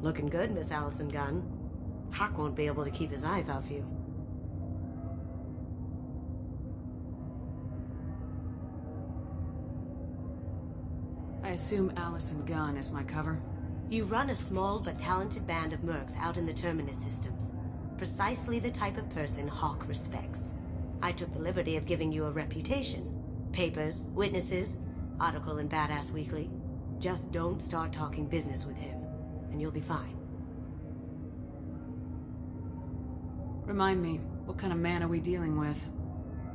Looking good, Miss Allison Gunn. Hawk won't be able to keep his eyes off you. I assume Allison Gunn is my cover? You run a small but talented band of mercs out in the Terminus systems. Precisely the type of person Hawk respects. I took the liberty of giving you a reputation. Papers, witnesses, article in Badass Weekly. Just don't start talking business with him, and you'll be fine. Remind me, what kind of man are we dealing with?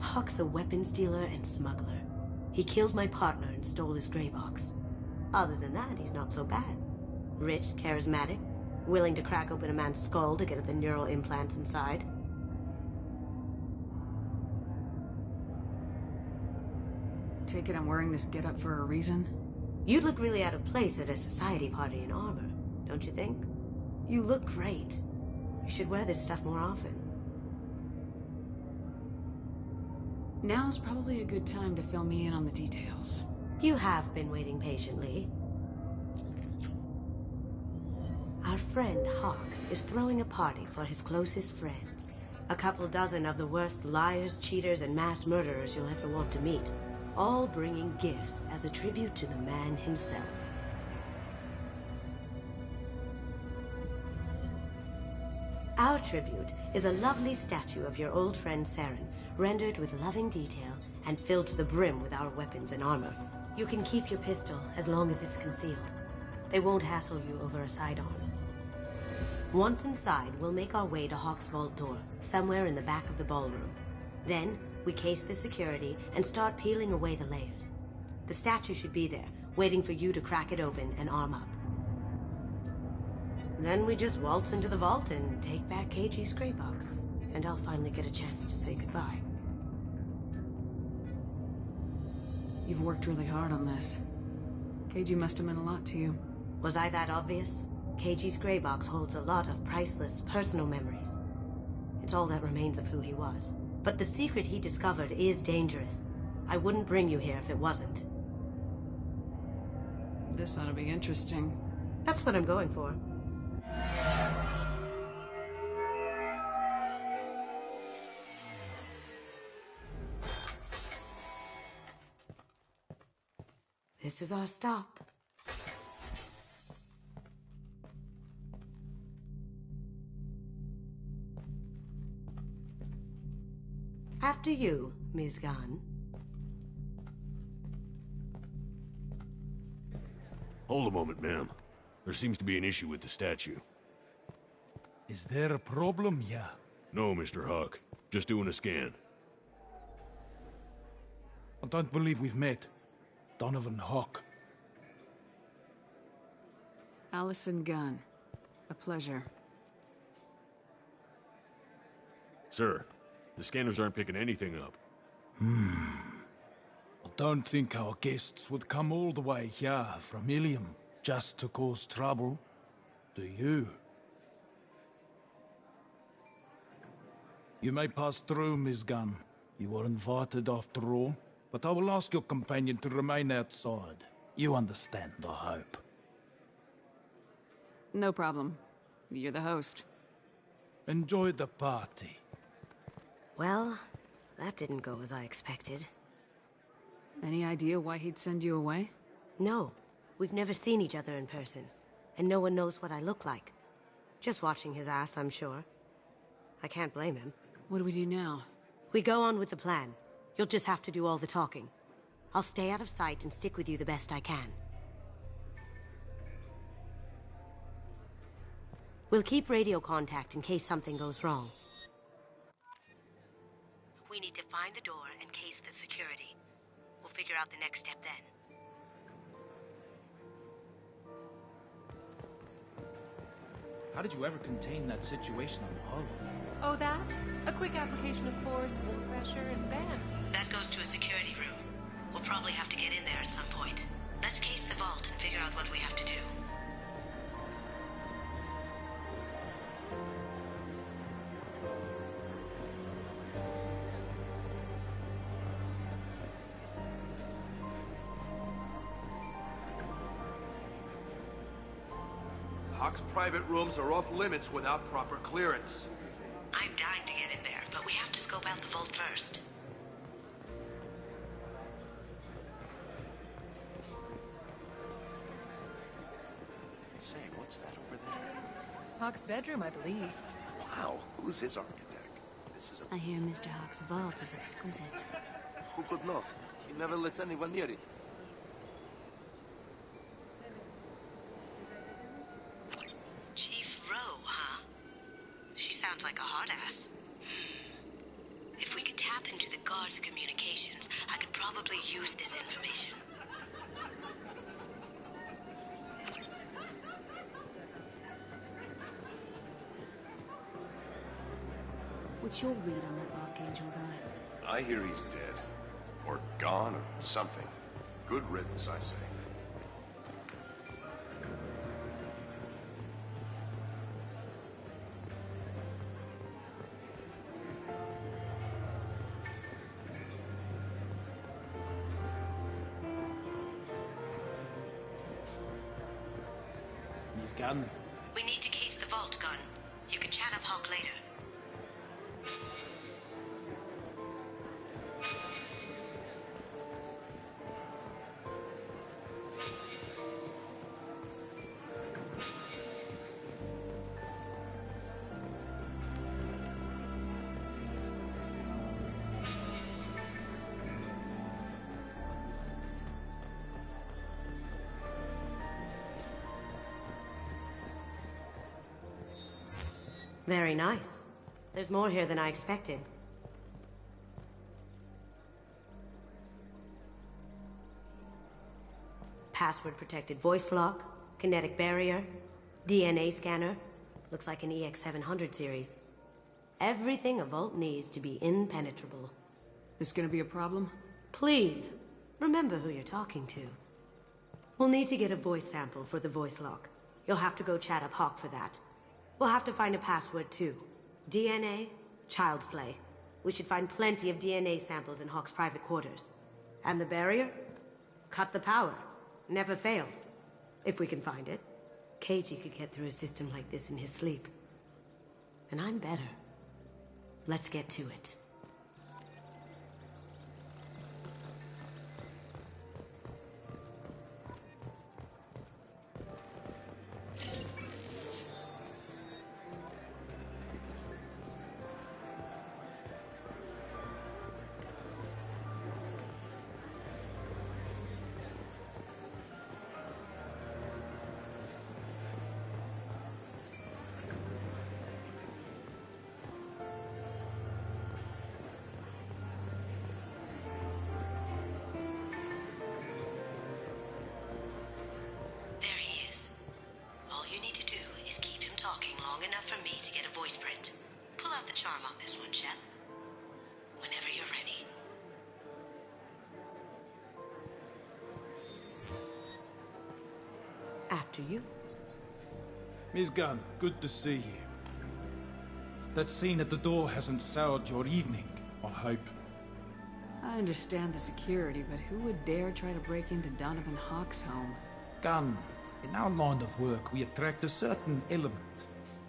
Hawk's a weapons dealer and smuggler. He killed my partner and stole his gray box. Other than that, he's not so bad. Rich, charismatic, willing to crack open a man's skull to get at the neural implants inside. Take it I'm wearing this getup for a reason? You'd look really out of place at a society party in armor, don't you think? You look great. You should wear this stuff more often. Now's probably a good time to fill me in on the details. You have been waiting patiently. Our friend Hawk is throwing a party for his closest friends. A couple dozen of the worst liars, cheaters, and mass murderers you'll ever want to meet. All bringing gifts as a tribute to the man himself. Our tribute is a lovely statue of your old friend Saren, rendered with loving detail and filled to the brim with our weapons and armor. You can keep your pistol as long as it's concealed. They won't hassle you over a sidearm. Once inside, we'll make our way to Hawk's vault door, somewhere in the back of the ballroom. Then, we case the security and start peeling away the layers. The statue should be there, waiting for you to crack it open and arm up. Then we just waltz into the vault and take back KG's gray box, and I'll finally get a chance to say goodbye. You've worked really hard on this. KG must have meant a lot to you. Was I that obvious? KG's gray box holds a lot of priceless personal memories. It's all that remains of who he was. But the secret he discovered is dangerous. I wouldn't bring you here if it wasn't. This ought to be interesting. That's what I'm going for. This is our stop. After you, Ms. Gunn. Hold a moment, ma'am. There seems to be an issue with the statue. Is there a problem, yeah? No, Mr. Huck. Just doing a scan. I don't believe we've met. Donovan Hawk. Allison Gunn. A pleasure. Sir, the scanners aren't picking anything up. I don't think our guests would come all the way here from Ilium just to cause trouble. Do you? You may pass through, Ms. Gunn. You were invited after all, but I will ask your companion to remain outside. You understand, I hope. No problem. You're the host. Enjoy the party. Well, that didn't go as I expected. Any idea why he'd send you away? No, we've never seen each other in person, and no one knows what I look like. Just watching his ass, I'm sure. I can't blame him. What do we do now? We go on with the plan. You'll just have to do all the talking. I'll stay out of sight and stick with you the best I can. We'll keep radio contact in case something goes wrong. We need to find the door and case the security. We'll figure out the next step then. How did you ever contain that situation on the hull? Oh, that? A quick application of force, a little pressure, and bam. That goes to a security room. We'll probably have to get in there at some point. Let's case the vault and figure out what we have to do. Hawk's private rooms are off limits without proper clearance. I'm dying to get in there, but we have to scope out the vault first. Say, what's that over there? Hawk's bedroom, I believe. Wow, who's his architect? This is I hear Mr. Hawk's vault is exquisite. Who could know? He never lets anyone near it. Chief Rowe, huh? She sounds like a hard ass. If we could tap into the guard's communications, I could probably use this information. What's your read on that Archangel guy? I hear he's dead. Or gone, or something. Good riddance, I say. His gun. We need to case the vault, Gun. You can chat up Hawk later. Very nice. There's more here than I expected. Password-protected voice lock, kinetic barrier, DNA scanner. Looks like an EX-700 series. Everything a vault needs to be impenetrable. This gonna be a problem? Please, remember who you're talking to. We'll need to get a voice sample for the voice lock. You'll have to go chat up Hawk for that. We'll have to find a password too. DNA, child's play. We should find plenty of DNA samples in Hawk's private quarters. And the barrier? Cut the power. Never fails. If we can find it. KG could get through a system like this in his sleep. And I'm better. Let's get to it. After you. Miss Gunn, good to see you. That scene at the door hasn't soured your evening, I hope. I understand the security, but who would dare try to break into Donovan Hawk's home? Gun, in our line of work, we attract a certain element.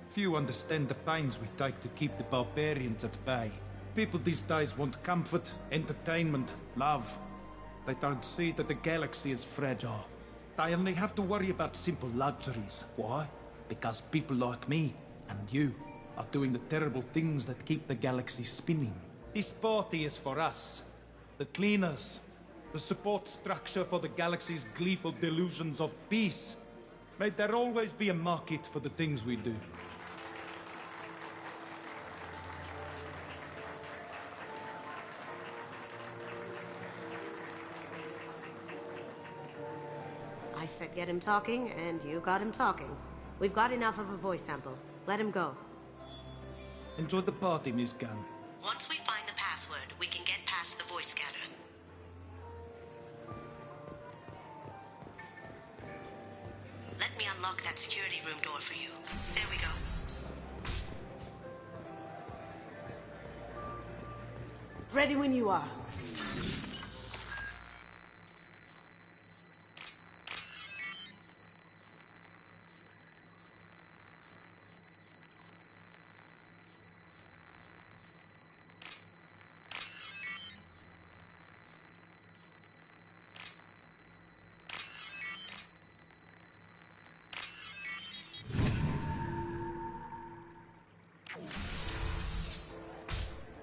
Few understand the pains we take to keep the barbarians at bay. People these days want comfort, entertainment, love. They don't see that the galaxy is fragile. They only have to worry about simple luxuries. Why? Because people like me and you are doing the terrible things that keep the galaxy spinning. This party is for us, the cleaners, the support structure for the galaxy's gleeful delusions of peace. May there always be a market for the things we do. I said get him talking, and you got him talking. We've got enough of a voice sample. Let him go. Enjoy the party, Miss Gunn. Once we find the password, we can get past the voice scanner. Let me unlock that security room door for you. There we go. Ready when you are.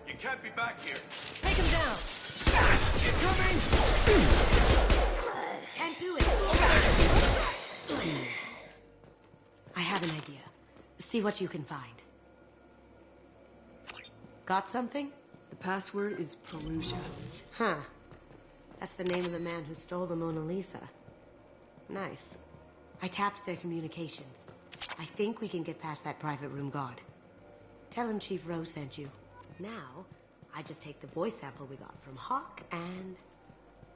You can't be back here. Take him down! Incoming! Can't do it! I have an idea. See what you can find. Got something? The password is Perugia. Huh. That's the name of the man who stole the Mona Lisa. Nice. I tapped their communications. I think we can get past that private room guard. Tell him Chief Rose sent you. Now, I just take the voice sample we got from Hawk and...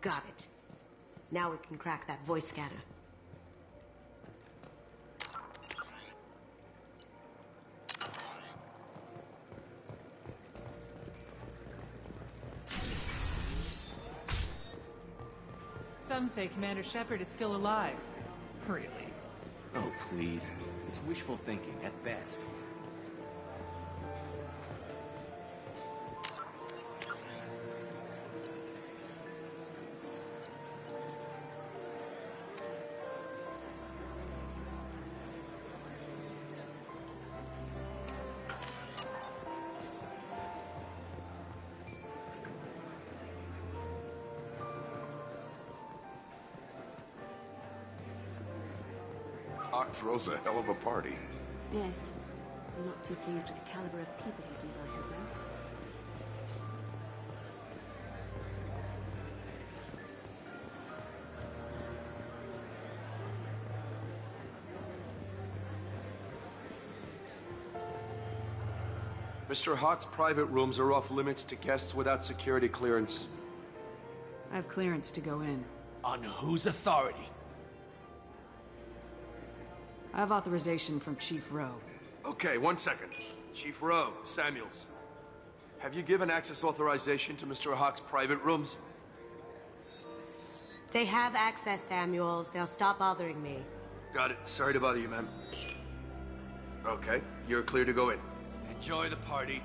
got it. Now we can crack that voice scanner. Some say Commander Shepard is still alive. Really? Oh, please. It's wishful thinking, at best. Hawk throws a hell of a party. Yes. I'm not too pleased with the caliber of people he's invited, though. Mr. Hawk's private rooms are off limits to guests without security clearance. I have clearance to go in. On whose authority? I have authorization from Chief Rowe. Okay, 1 second. Chief Rowe, Samuels. Have you given access authorization to Mr. Hawk's private rooms? They have access, Samuels. They'll stop bothering me. Got it. Sorry to bother you, ma'am. Okay, you're clear to go in. Enjoy the party.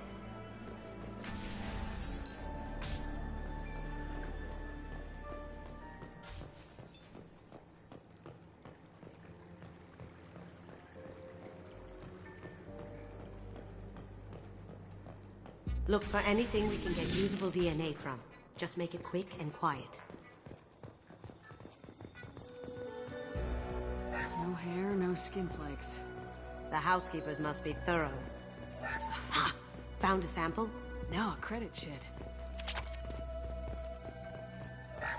Look for anything we can get usable DNA from. Just make it quick and quiet. No hair, no skin flakes. The housekeepers must be thorough. Ha! Found a sample? No, credit shit.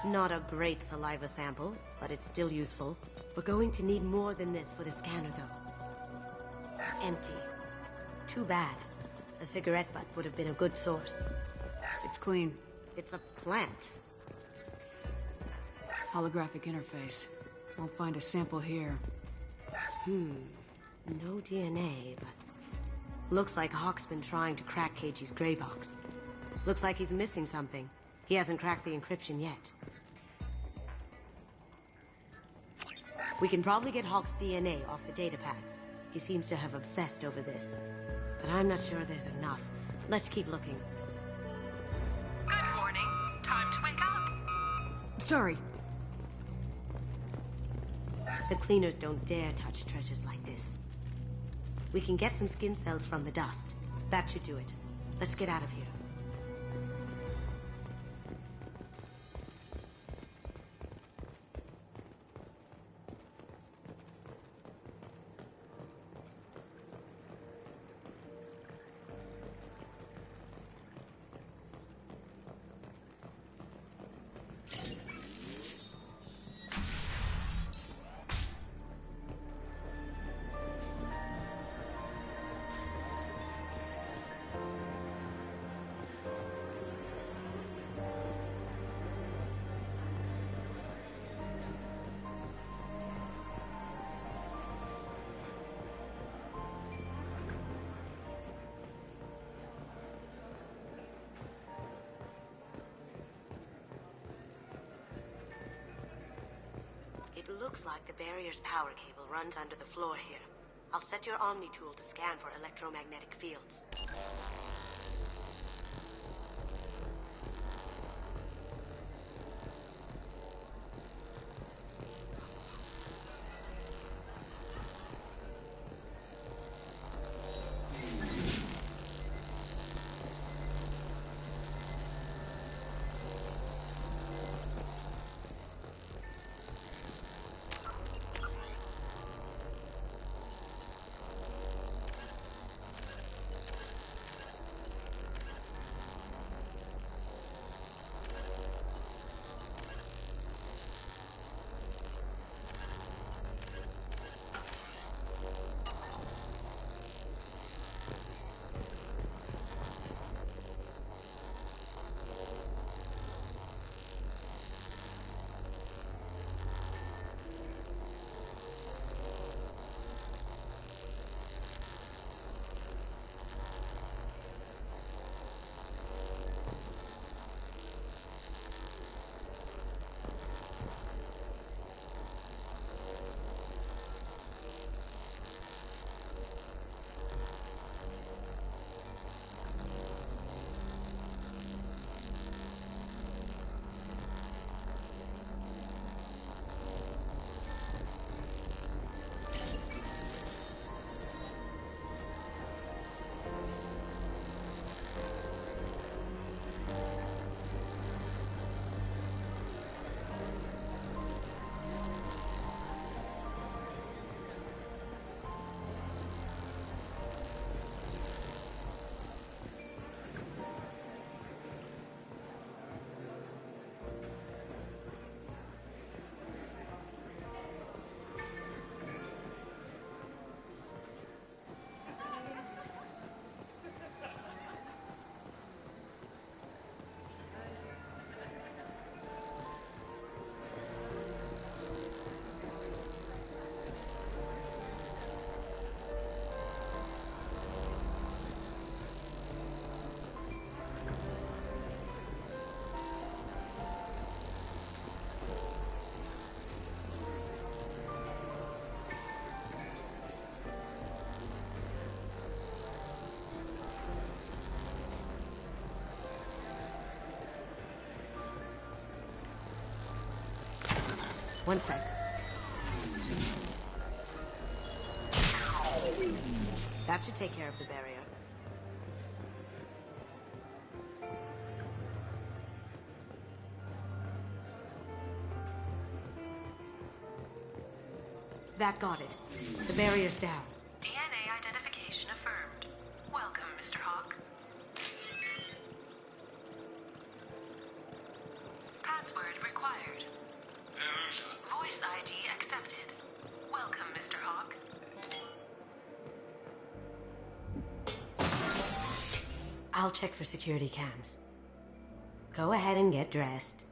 Not a great saliva sample, but it's still useful. We're going to need more than this for the scanner, though. Empty. Too bad. A cigarette butt would have been a good source. It's clean. It's a plant. Holographic interface. Won't find a sample here. No DNA, but... Looks like Hawk's been trying to crack Keiji's gray box. Looks like he's missing something. He hasn't cracked the encryption yet. We can probably get Hawk's DNA off the datapad. He seems to have obsessed over this. But I'm not sure there's enough. Let's keep looking. Good morning. Time to wake up. Sorry. The cleaners don't dare touch treasures like this. We can get some skin cells from the dust. That should do it. Let's get out of here. It looks like the barrier's power cable runs under the floor here. I'll set your Omni tool to scan for electromagnetic fields. One sec. That should take care of the barrier. That got it. The barrier's down. DNA identification affirmed. Welcome, Mr. Hawk. Password required. Voice ID accepted. Welcome, Mr. Hawk. I'll check for security cams. Go ahead and get dressed.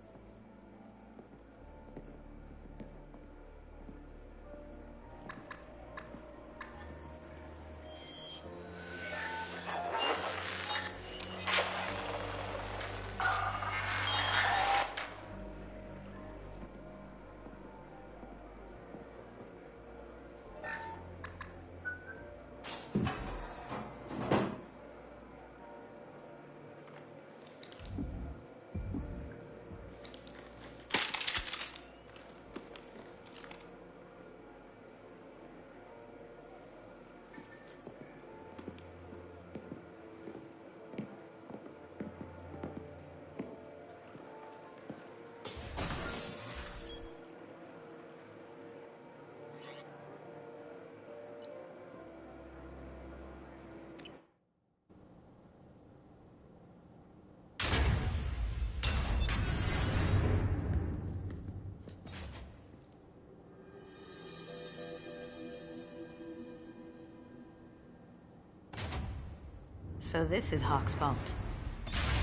So this is Hawk's vault.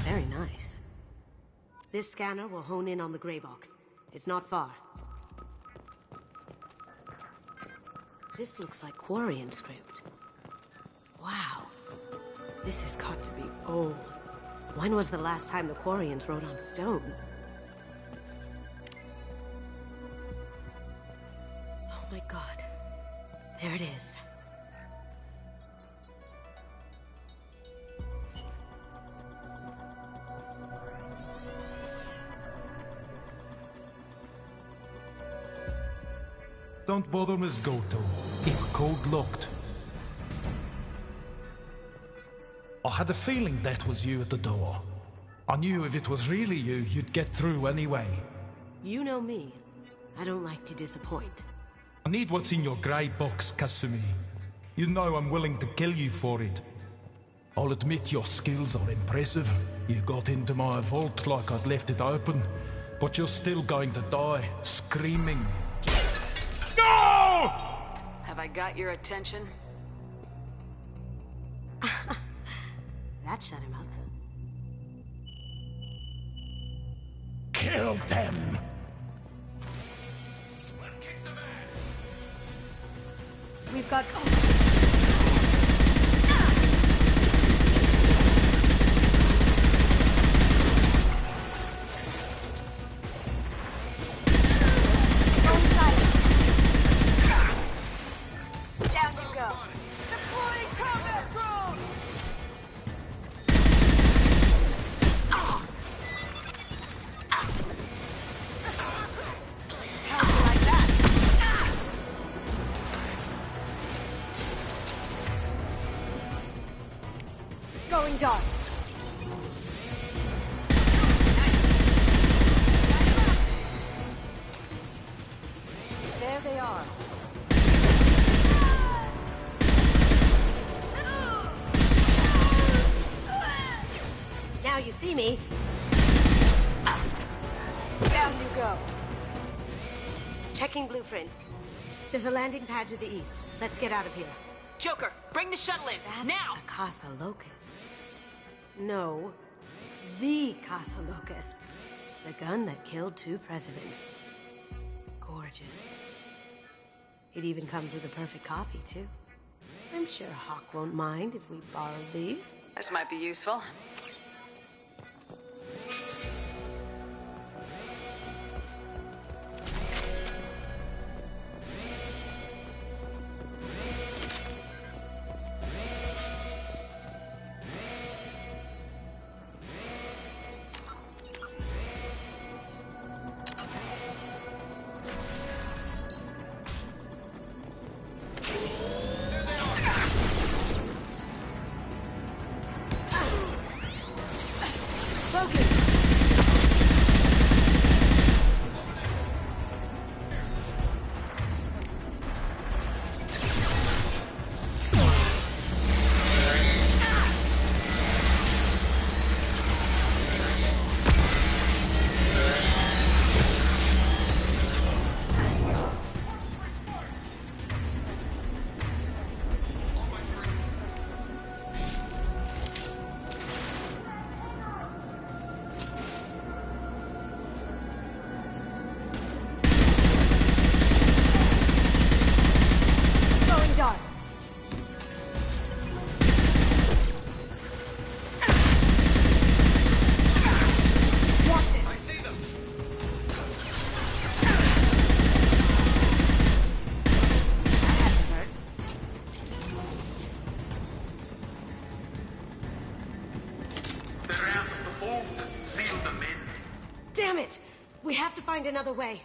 Very nice. This scanner will hone in on the gray box. It's not far. This looks like Quarian script. Wow. This has got to be old. When was the last time the Quarians wrote on stone? Oh my god. There it is. Don't bother, Miss Goto. It's code-locked. I had a feeling that was you at the door. I knew if it was really you, you'd get through anyway. You know me. I don't like to disappoint. I need what's in your grey box, Kasumi. You know I'm willing to kill you for it. I'll admit your skills are impressive. You got into my vault like I'd left it open, but you're still going to die, screaming. No! Have I got your attention? That shut him up. Kill them! We've got... Going dark. There they are. Now you see me. Down you go. Checking blueprints. There's a landing pad to the east. Let's get out of here. Joker, bring the shuttle in, That's now! a Casa Locust. No, the Casa Locust. The gun that killed 2 presidents. Gorgeous. It even comes with a perfect copy, too. I'm sure Hawk won't mind if we borrow these. This might be useful. We have to find another way.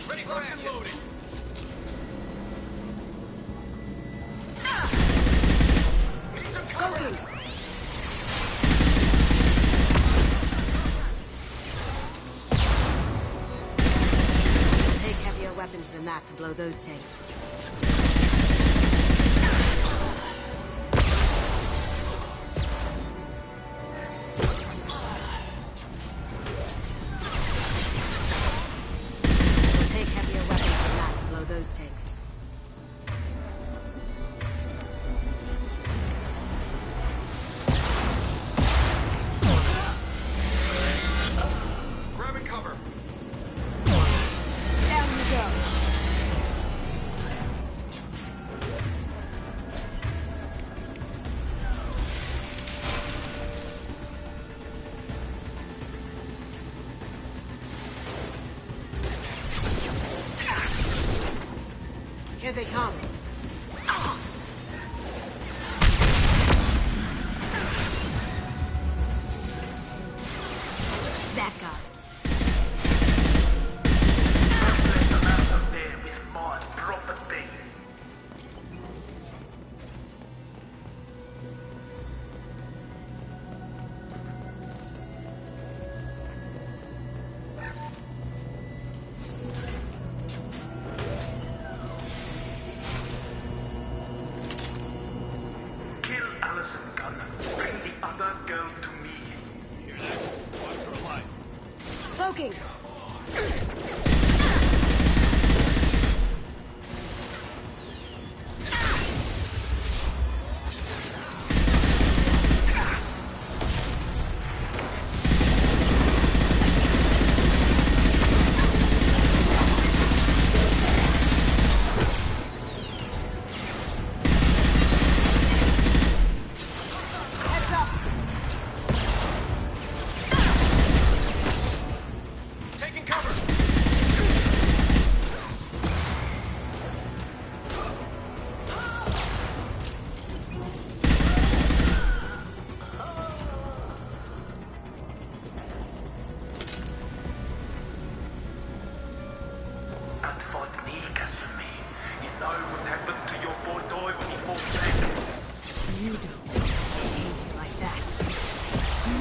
Ready for action. Loading. Need some cover. Take heavier weapons than that to blow those tanks. Here they come. That got it. Let them out of there with my property. Cloaking!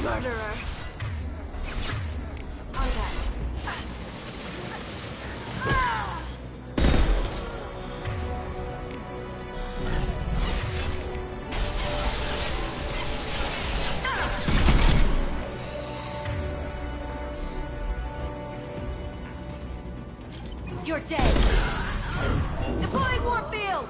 Murderer. On that. You're dead. Deploying warfield.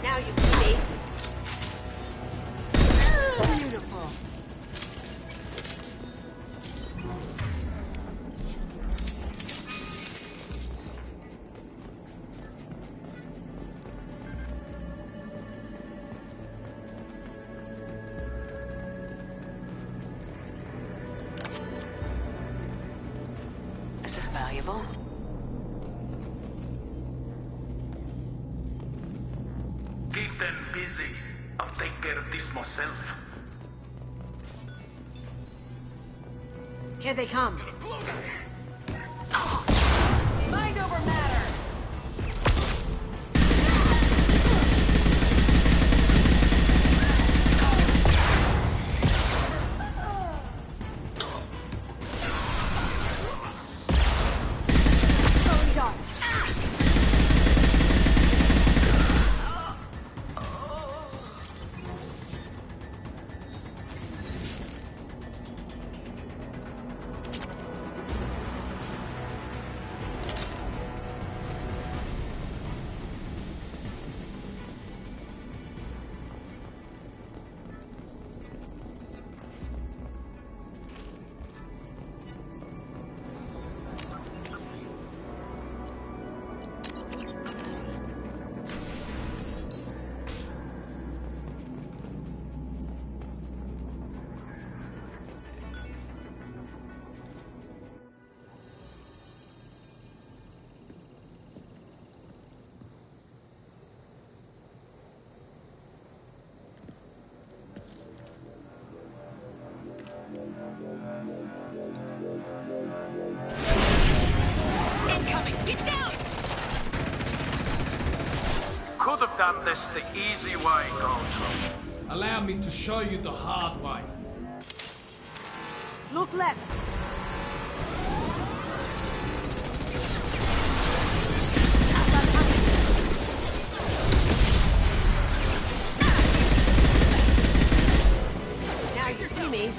Now you see me. Beautiful. This is valuable. Keep them busy. I'll take care of this myself. Here they come. Mind over matter. done this the easy way, Gold. Allow me to show you the hard way. Look left. Now you see me.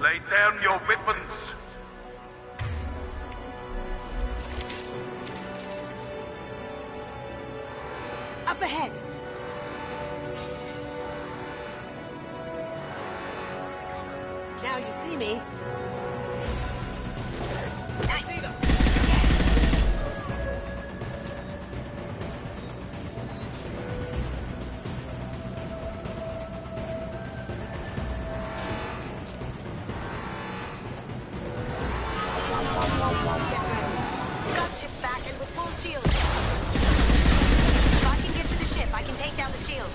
Lay down your weapons. Up ahead. Now you see me. Gunship back and with full shield. If I can get to the ship, I can take down the shield.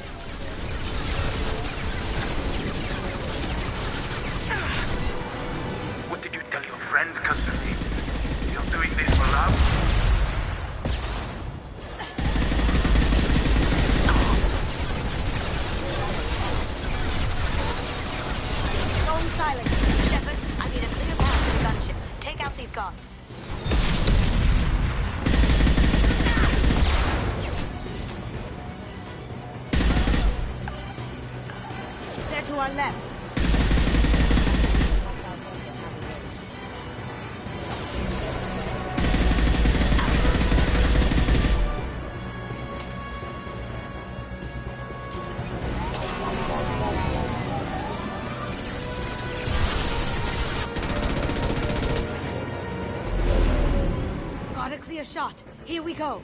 What did you tell your friend, Custody? You're doing this for love? Phone silent. Shepard, I need a clear path to the gunship. Take out these guards. They're to our left. Got a clear shot. Here we go.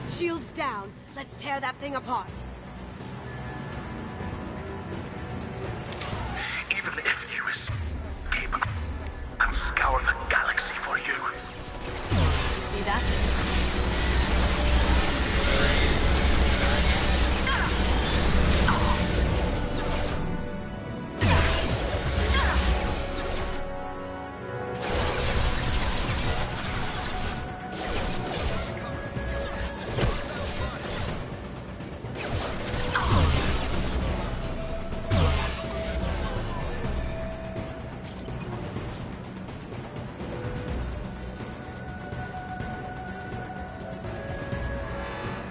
Shields down. Let's tear that thing apart. Even if you escape, I'll scour the galaxy for you. See that?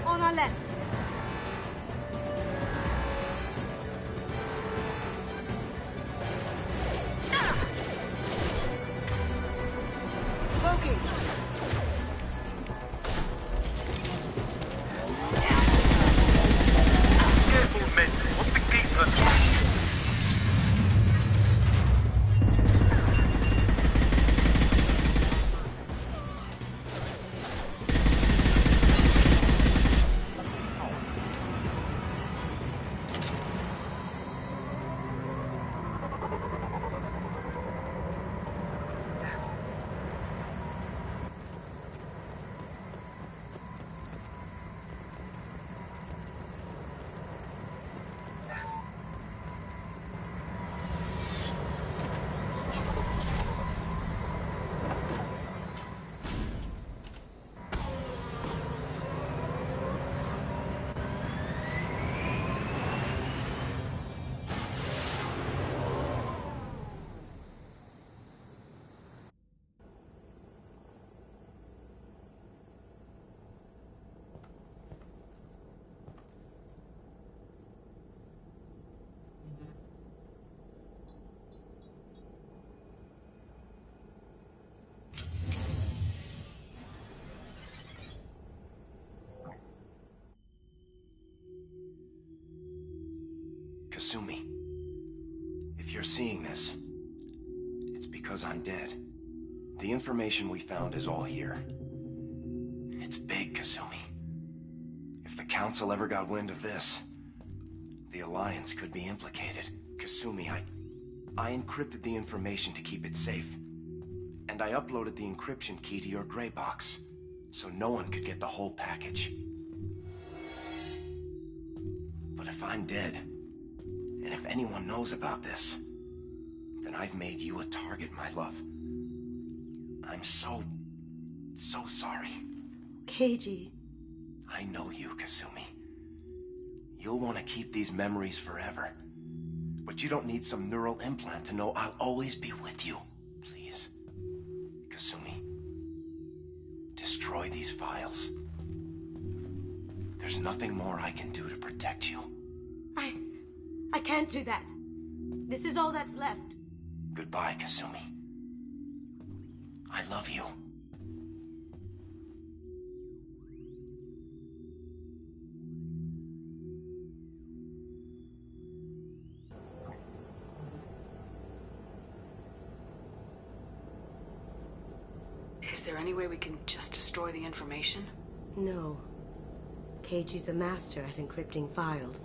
On our left. Poking. Careful, men. What's the keeper? Kasumi, if you're seeing this, it's because I'm dead. The information we found is all here. It's big, Kasumi. If the Council ever got wind of this, the Alliance could be implicated. Kasumi, I encrypted the information to keep it safe. And I uploaded the encryption key to your gray box, so no one could get the whole package. But if I'm dead, and if anyone knows about this, then I've made you a target, my love. I'm so sorry. Keiji. I know you, Kasumi. You'll want to keep these memories forever. But you don't need some neural implant to know I'll always be with you. Please, Kasumi, destroy these files. There's nothing more I can do to protect you. I can't do that. This is all that's left. Goodbye, Kasumi. I love you. Is there any way we can just destroy the information? No. Keiji's a master at encrypting files.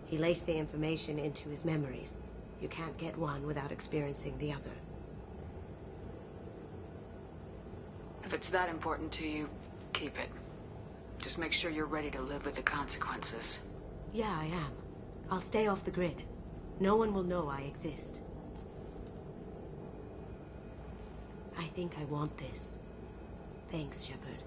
He laced the information into his memories. You can't get one without experiencing the other. If it's that important to you, keep it. Just make sure you're ready to live with the consequences. Yeah, I am. I'll stay off the grid. No one will know I exist. I think I want this. Thanks, Shepard.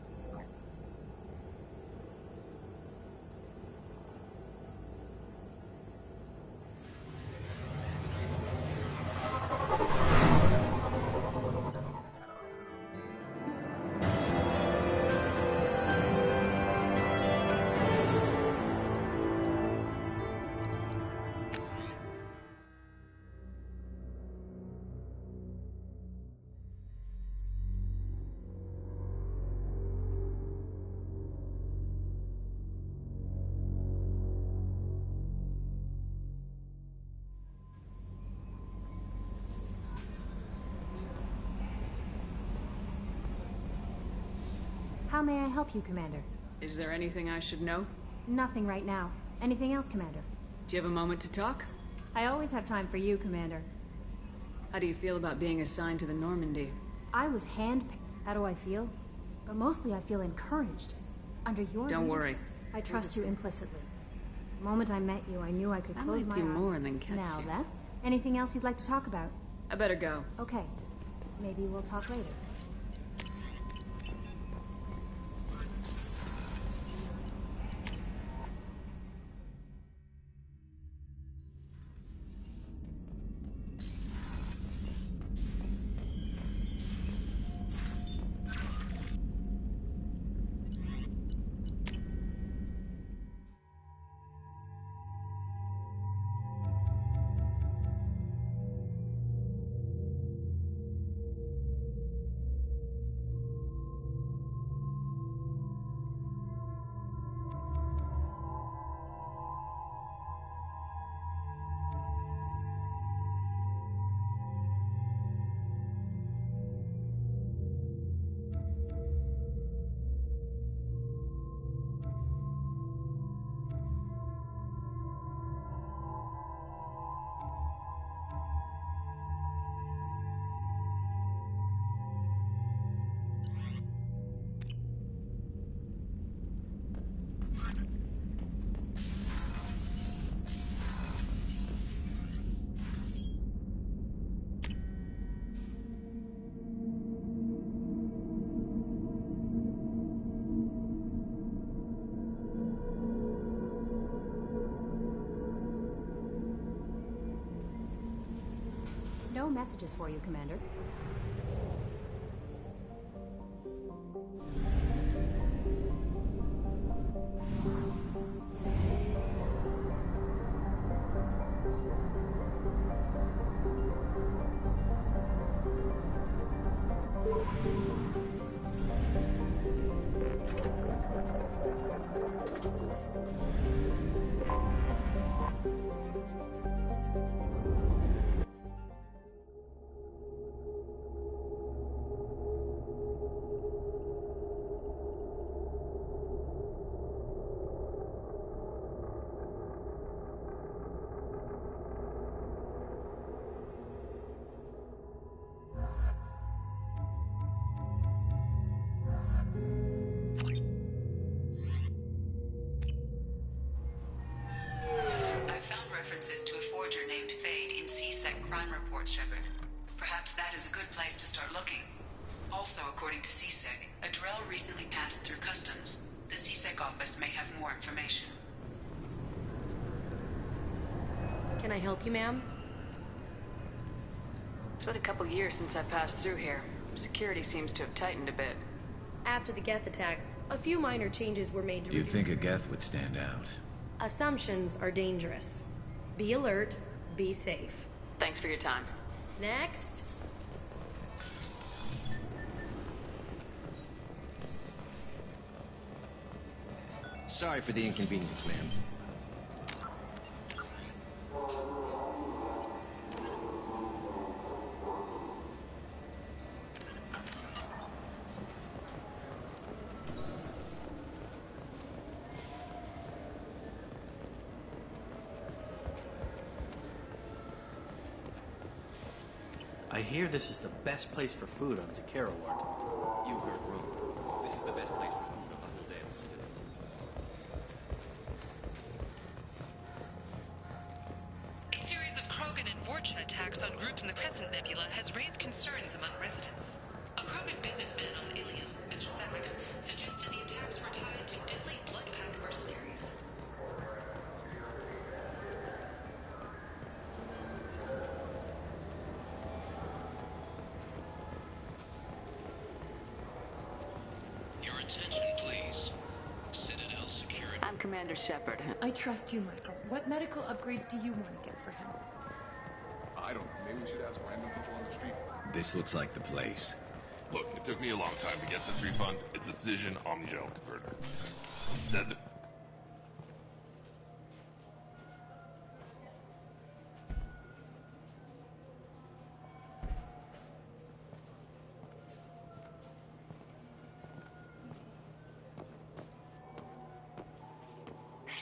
How may I help you, Commander? Is there anything I should know? Nothing right now. Anything else, Commander? Do you have a moment to talk? I always have time for you, Commander. How do you feel about being assigned to the Normandy? I was handpicked. How do I feel? But mostly I feel encouraged. Under your Don't leadership, worry. I trust you implicitly. The moment I met you, I knew I could I close might my do eyes. more than catch Now you. that. Anything else you'd like to talk about? I better go. Okay. Maybe we'll talk later. No messages for you, Commander. Also, according to CSEC, a Drell recently passed through customs. The CSEC office may have more information. Can I help you, ma'am? It's been a couple years since I passed through here. Security seems to have tightened a bit. After the Geth attack, a few minor changes were made to You think a Geth would stand out? Assumptions are dangerous. Be alert, be safe. Thanks for your time. Next. Sorry for the inconvenience, ma'am. I hear this is the best place for food on Zakara Ward. You heard wrong. This is the best place for food on the whole damn Citadel. A series of Krogan and Vorcha attacks on groups in the Crescent Nebula has raised concerns among residents. A Krogan businessman on Ilium, Mr. Thax, suggested the attacks were tied to deadly blood-pack mercenaries. Your attention, please. Citadel security. I'm Commander Shepard. I trust you, Michael. What medical upgrades do you want to get for him? I don't know. Maybe we should ask random people on the street. This looks like the place. Look, it took me a long time to get this refund. It's a Cision Omnigel converter. He said that...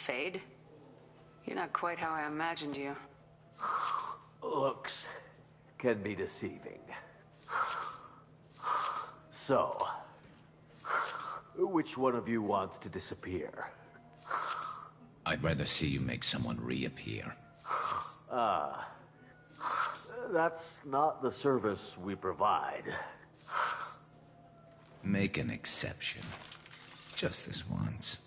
Fade? You're not quite how I imagined you. Looks can be deceiving. So, which one of you wants to disappear? I'd rather see you make someone reappear. Ah, that's not the service we provide. Make an exception. Just this once.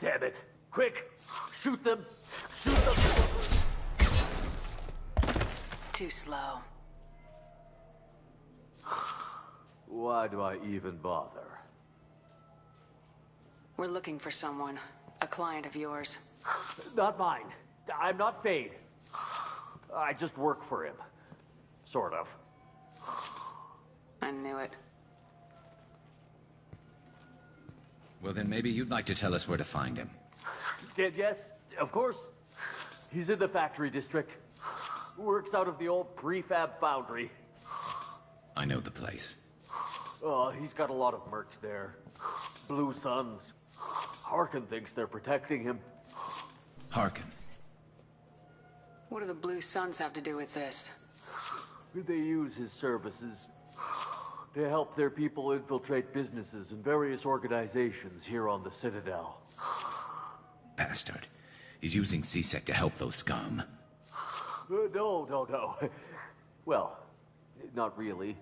Damn it! Quick! Shoot them! Shoot them! Too slow. Why do I even bother? We're looking for someone. A client of yours. Not mine. I'm not Fade. I just work for him. Sort of. I knew it. Well, then maybe you'd like to tell us where to find him. Yes, of course. He's in the factory district. Works out of the old prefab foundry. I know the place. Oh, he's got a lot of mercs there. Blue Suns. Harkin thinks they're protecting him. Harkin. What do the Blue Suns have to do with this? They use his services to help their people infiltrate businesses and various organizations here on the Citadel. Bastard. He's using CSEC to help those scum. No. Well, not really.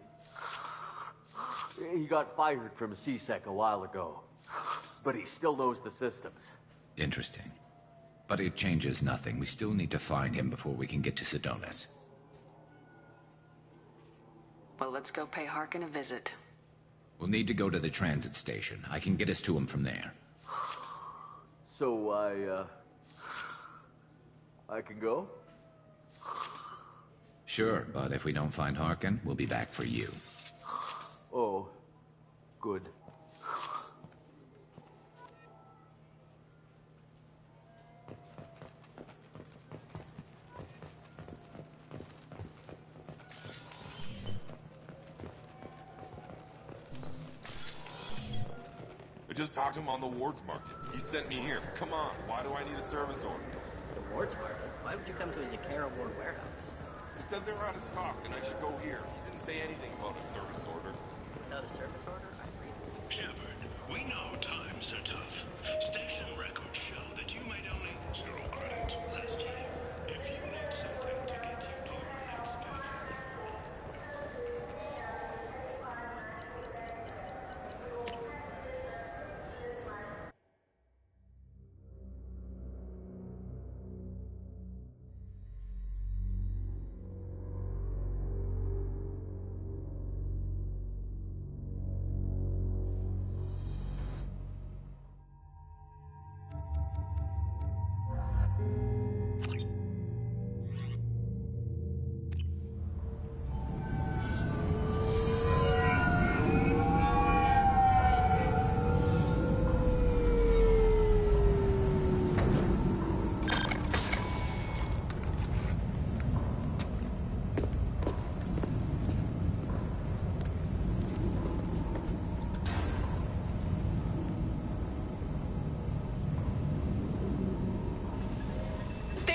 He got fired from CSEC a while ago, but he still knows the systems. Interesting. But it changes nothing. We still need to find him before we can get to Sedonis. Well, let's go pay Harkin a visit. We'll need to go to the transit station. I can get us to him from there. So I can go? Sure, but if we don't find Harkin, we'll be back for you. Oh, good. I just talked to him on the Wards Market. He sent me here. Come on, why do I need a service order? The Wards Market? Why would you come to a Zakara Ward warehouse? He said they were out of stock and I should go here. He didn't say anything about a service order. Without a service order? Shepard, we know times are tough. Station records show that you made only 0 credit last year. If you need something to get you to your next station.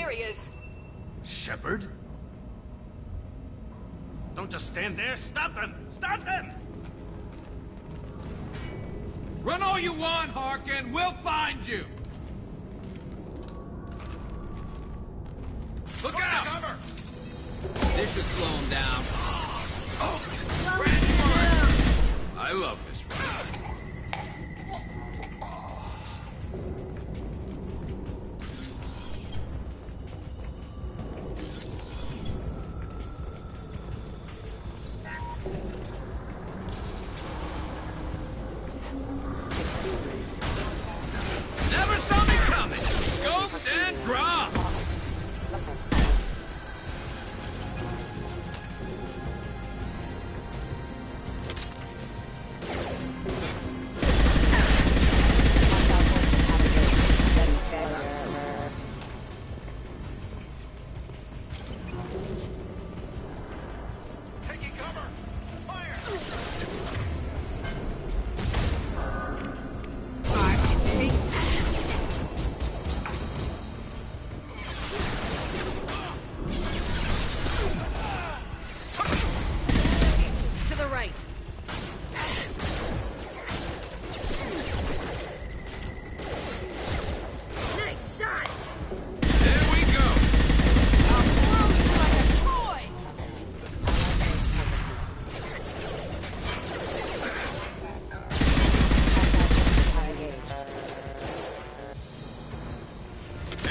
There he is. Shepard? Don't just stand there. Stop them! Stop them! Run all you want, Harkin. We'll find you. Look out! Cover. This should slow him down. I love this one. Never saw me coming. Scoped and dropped.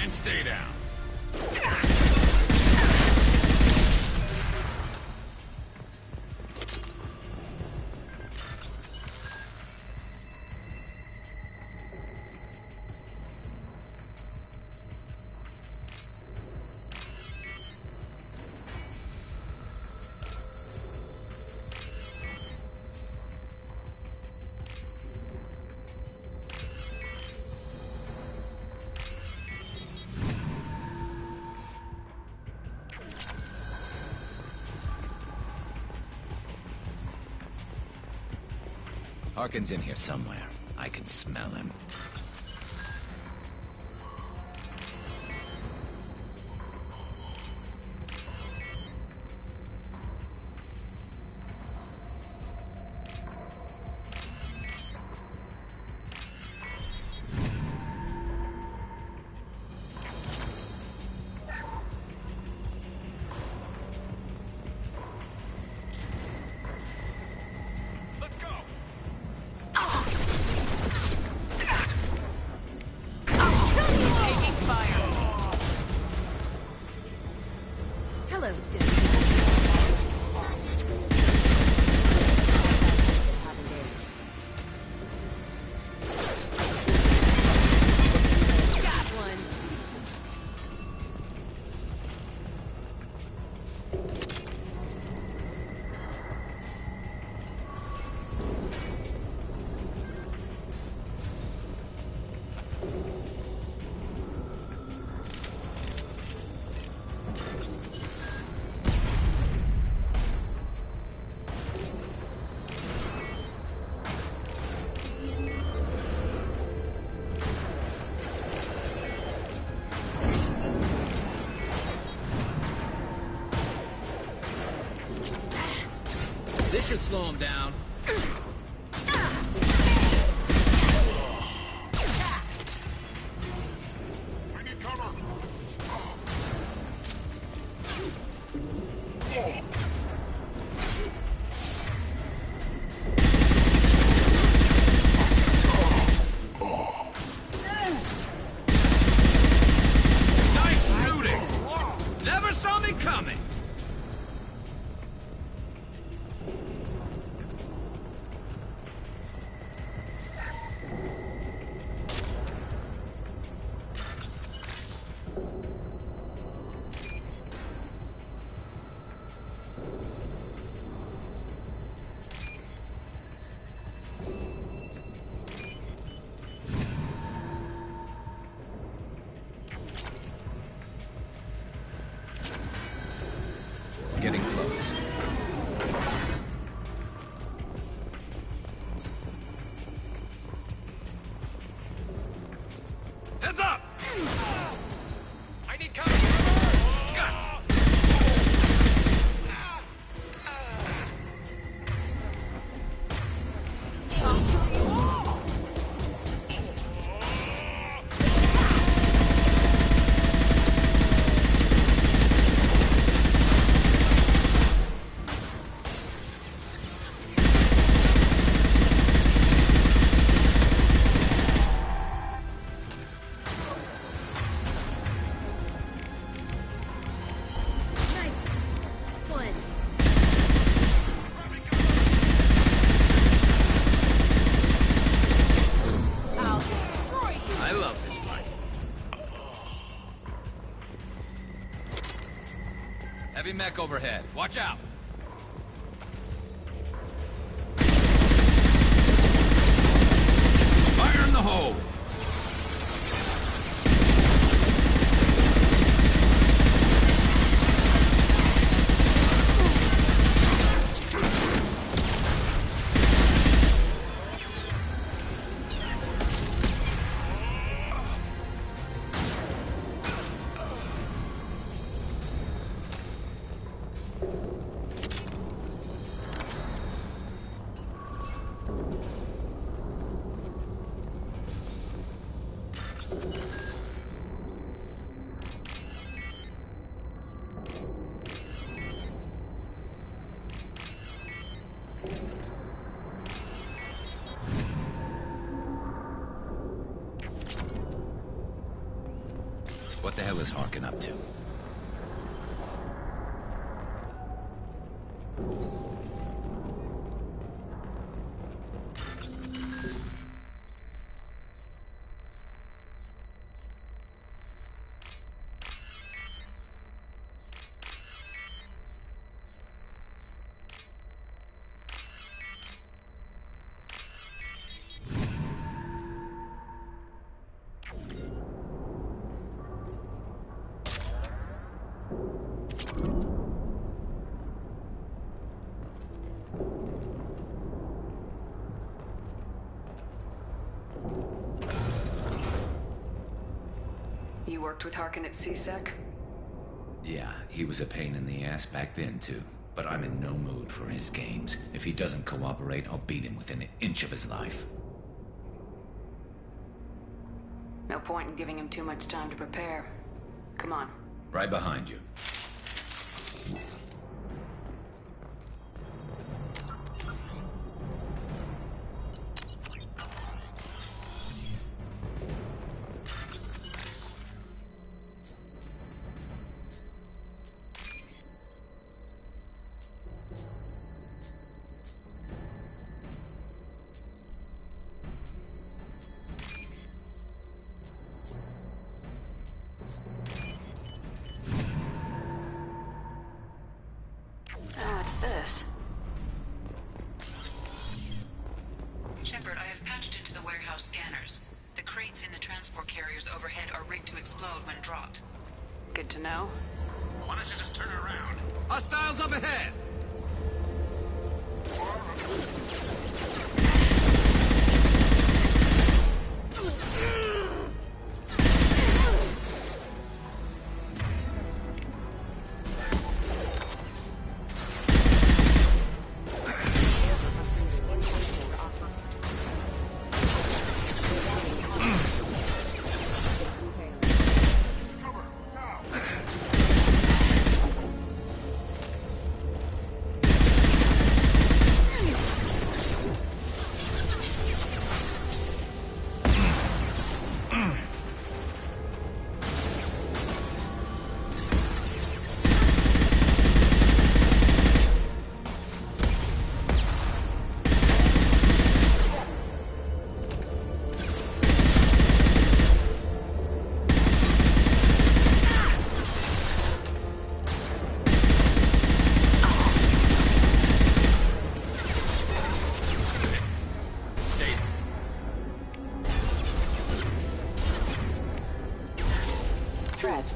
Stay down. Harkin's in here somewhere. I can smell him. This should slow him down. I need cover. Nice shooting. Never saw me coming. Getting close. Heads up! I need Heavy mech overhead. Watch out! Fire in the hole! What the hell is Harkin up to? You worked with Harkin at CSEC? Yeah, he was a pain in the ass back then, too. But I'm in no mood for his games. If he doesn't cooperate, I'll beat him within an inch of his life. No point in giving him too much time to prepare. Come on. Right behind you. What's this? Shepard, I have patched into the warehouse scanners. The crates in the transport carriers overhead are rigged to explode when dropped. Good to know. Why don't you just turn around? Hostiles up ahead!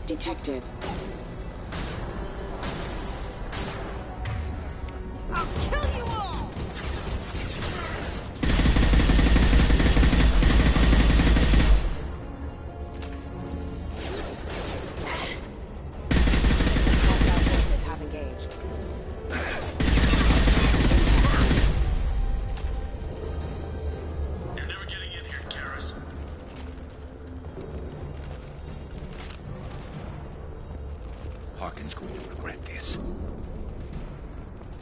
Detected. I'll kill you all! Harkin's going to regret this.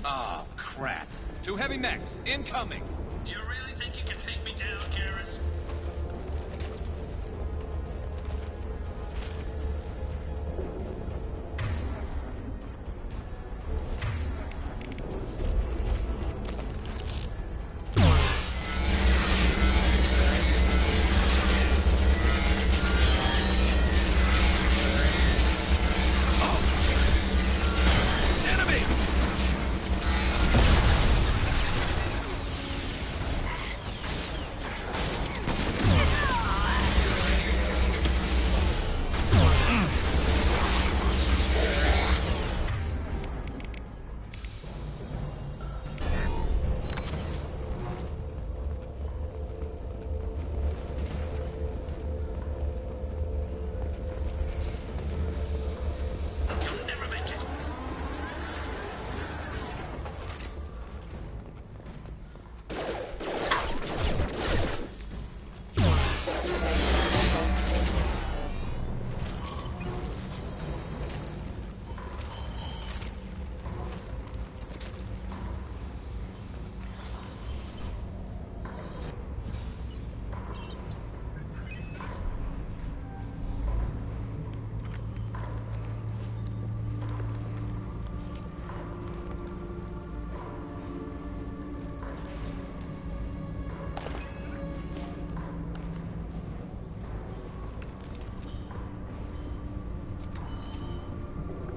Oh, crap. 2 heavy mechs, incoming! Do you really think you can take me down, Garrus?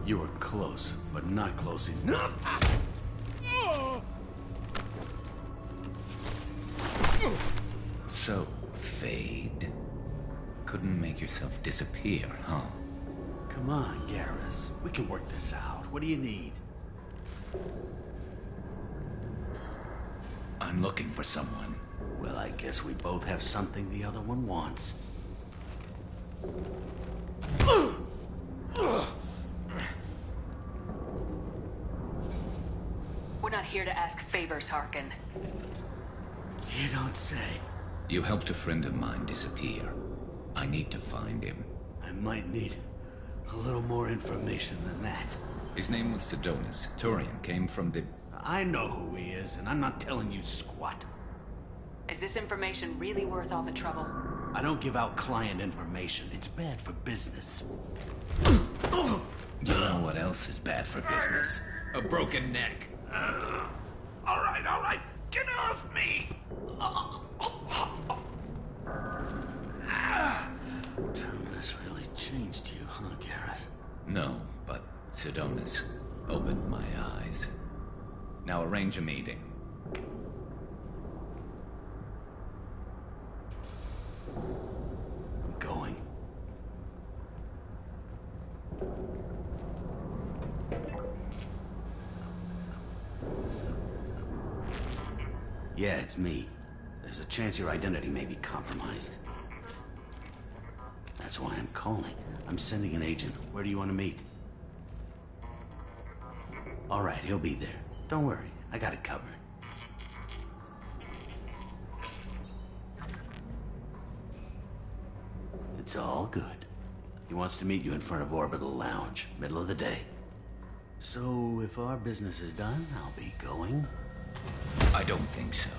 You were close, but not close enough. So, Fade. Couldn't make yourself disappear, huh? Come on, Garrus. We can work this out. What do you need? I'm looking for someone. Well, I guess we both have something the other one wants. We're not here to ask favors, Harkin. You don't say. You helped a friend of mine disappear. I need to find him. I might need a little more information than that. His name was Sidonis. Turian came from the... I know who he is, and I'm not telling you squat. Is this information really worth all the trouble? I don't give out client information. It's bad for business. You know what else is bad for business? A broken neck. All right. Get off me! Terminus really changed you, huh, Garrus? No, but Sidonis opened my eyes. Now arrange a meeting. I'm going. Yeah, it's me. There's a chance your identity may be compromised. That's why I'm calling. I'm sending an agent. Where do you want to meet? All right, he'll be there. Don't worry, I got it covered. It's all good. He wants to meet you in front of Orbital Lounge, middle of the day. So, if our business is done, I'll be going. I don't think so.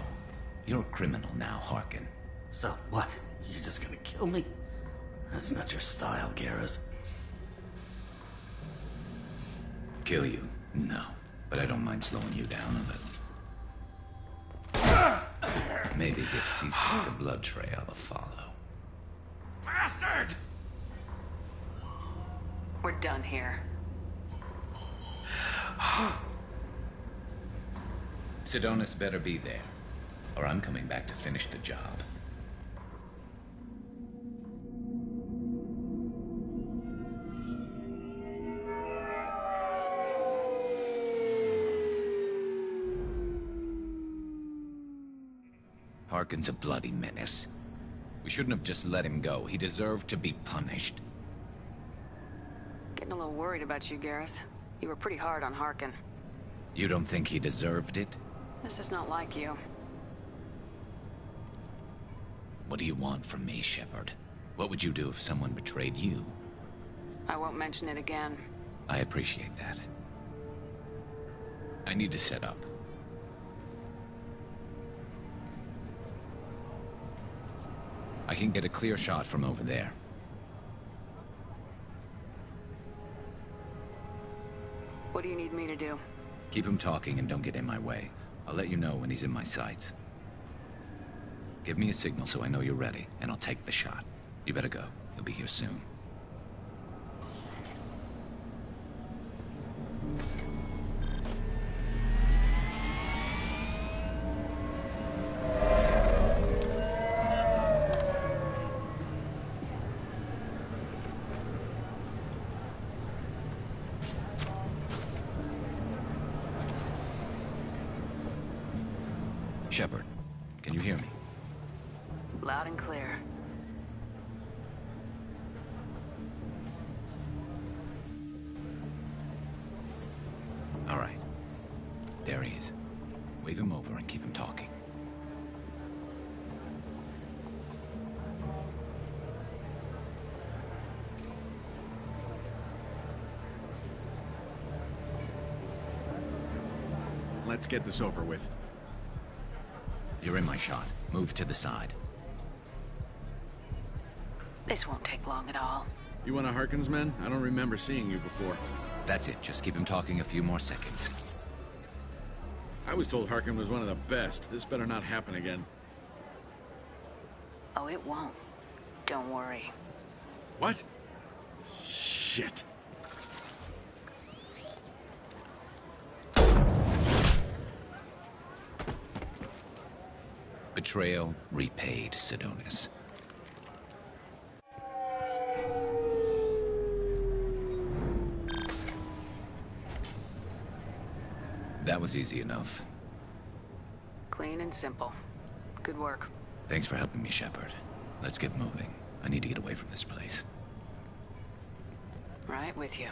You're a criminal now, Harkin. So, what? You're just gonna kill me? That's not your style, Garrus. Kill you? No. But I don't mind slowing you down a little. Maybe give Cece the blood trail a follow. Bastard! We're done here. Sidonis better be there, or I'm coming back to finish the job. Harkin's a bloody menace. We shouldn't have just let him go. He deserved to be punished. Getting a little worried about you, Garrus. You were pretty hard on Harkin. You don't think he deserved it? This is not like you. What do you want from me, Shepard? What would you do if someone betrayed you? I won't mention it again. I appreciate that. I need to set up. I can get a clear shot from over there. What do you need me to do? Keep him talking and don't get in my way. I'll let you know when he's in my sights. Give me a signal so I know you're ready, and I'll take the shot. You better go. He'll be here soon. Shepard, can you hear me? Loud and clear. All right. There he is. Wave him over and keep him talking. Let's get this over with. You're in my shot. Move to the side. This won't take long at all. You one of Harkin's men? I don't remember seeing you before. That's it. Just keep him talking a few more seconds. I was told Harkin was one of the best. This better not happen again. Oh, it won't. Don't worry. What? Shit. Betrayal repaid, Sidonis. That was easy enough. Clean and simple. Good work. Thanks for helping me, Shepard. Let's get moving. I need to get away from this place. Right with you.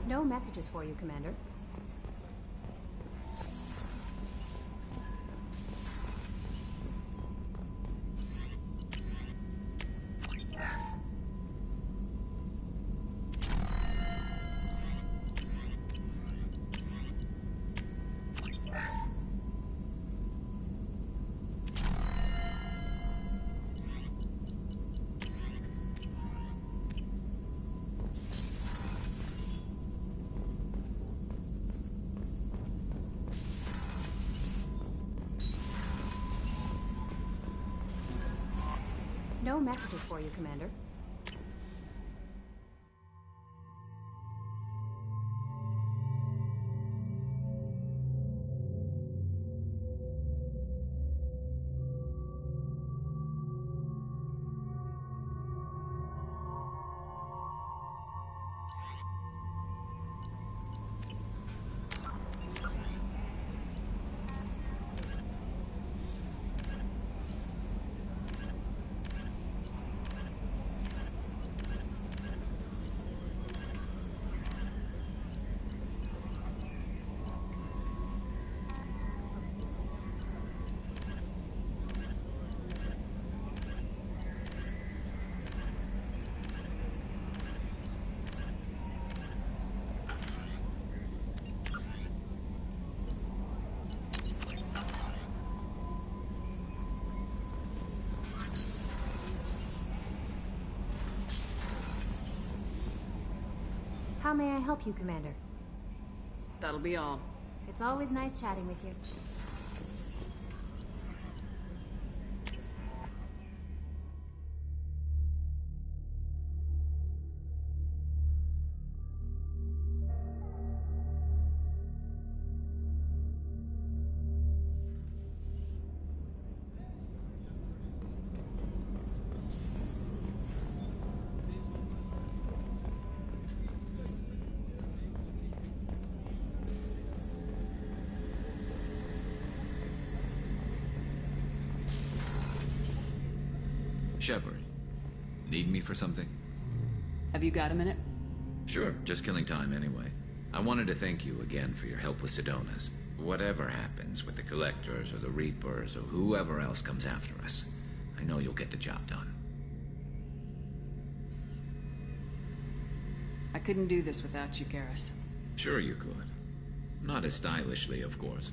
No messages for you, Commander. No messages for you, Commander. How may I help you, Commander? That'll be all. It's always nice chatting with you. Shepard, need me for something? Have you got a minute? Sure, just killing time anyway. I wanted to thank you again for your help with Sedona's. Whatever happens with the Collectors or the Reapers or whoever else comes after us, I know you'll get the job done. I couldn't do this without you, Garrus. Sure you could. Not as stylishly, of course.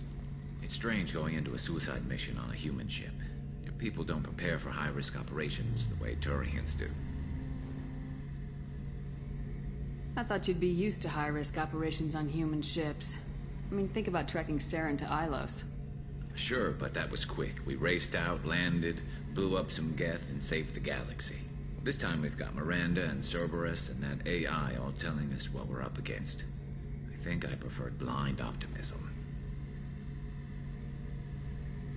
It's strange going into a suicide mission on a human ship. Your people don't prepare for high-risk operations the way Turians do. I thought you'd be used to high-risk operations on human ships. I mean, think about trekking Saren to Ilos. Sure, but that was quick. We raced out, landed, blew up some Geth, and saved the galaxy. This time we've got Miranda and Cerberus and that AI all telling us what we're up against. I think I preferred blind optimism.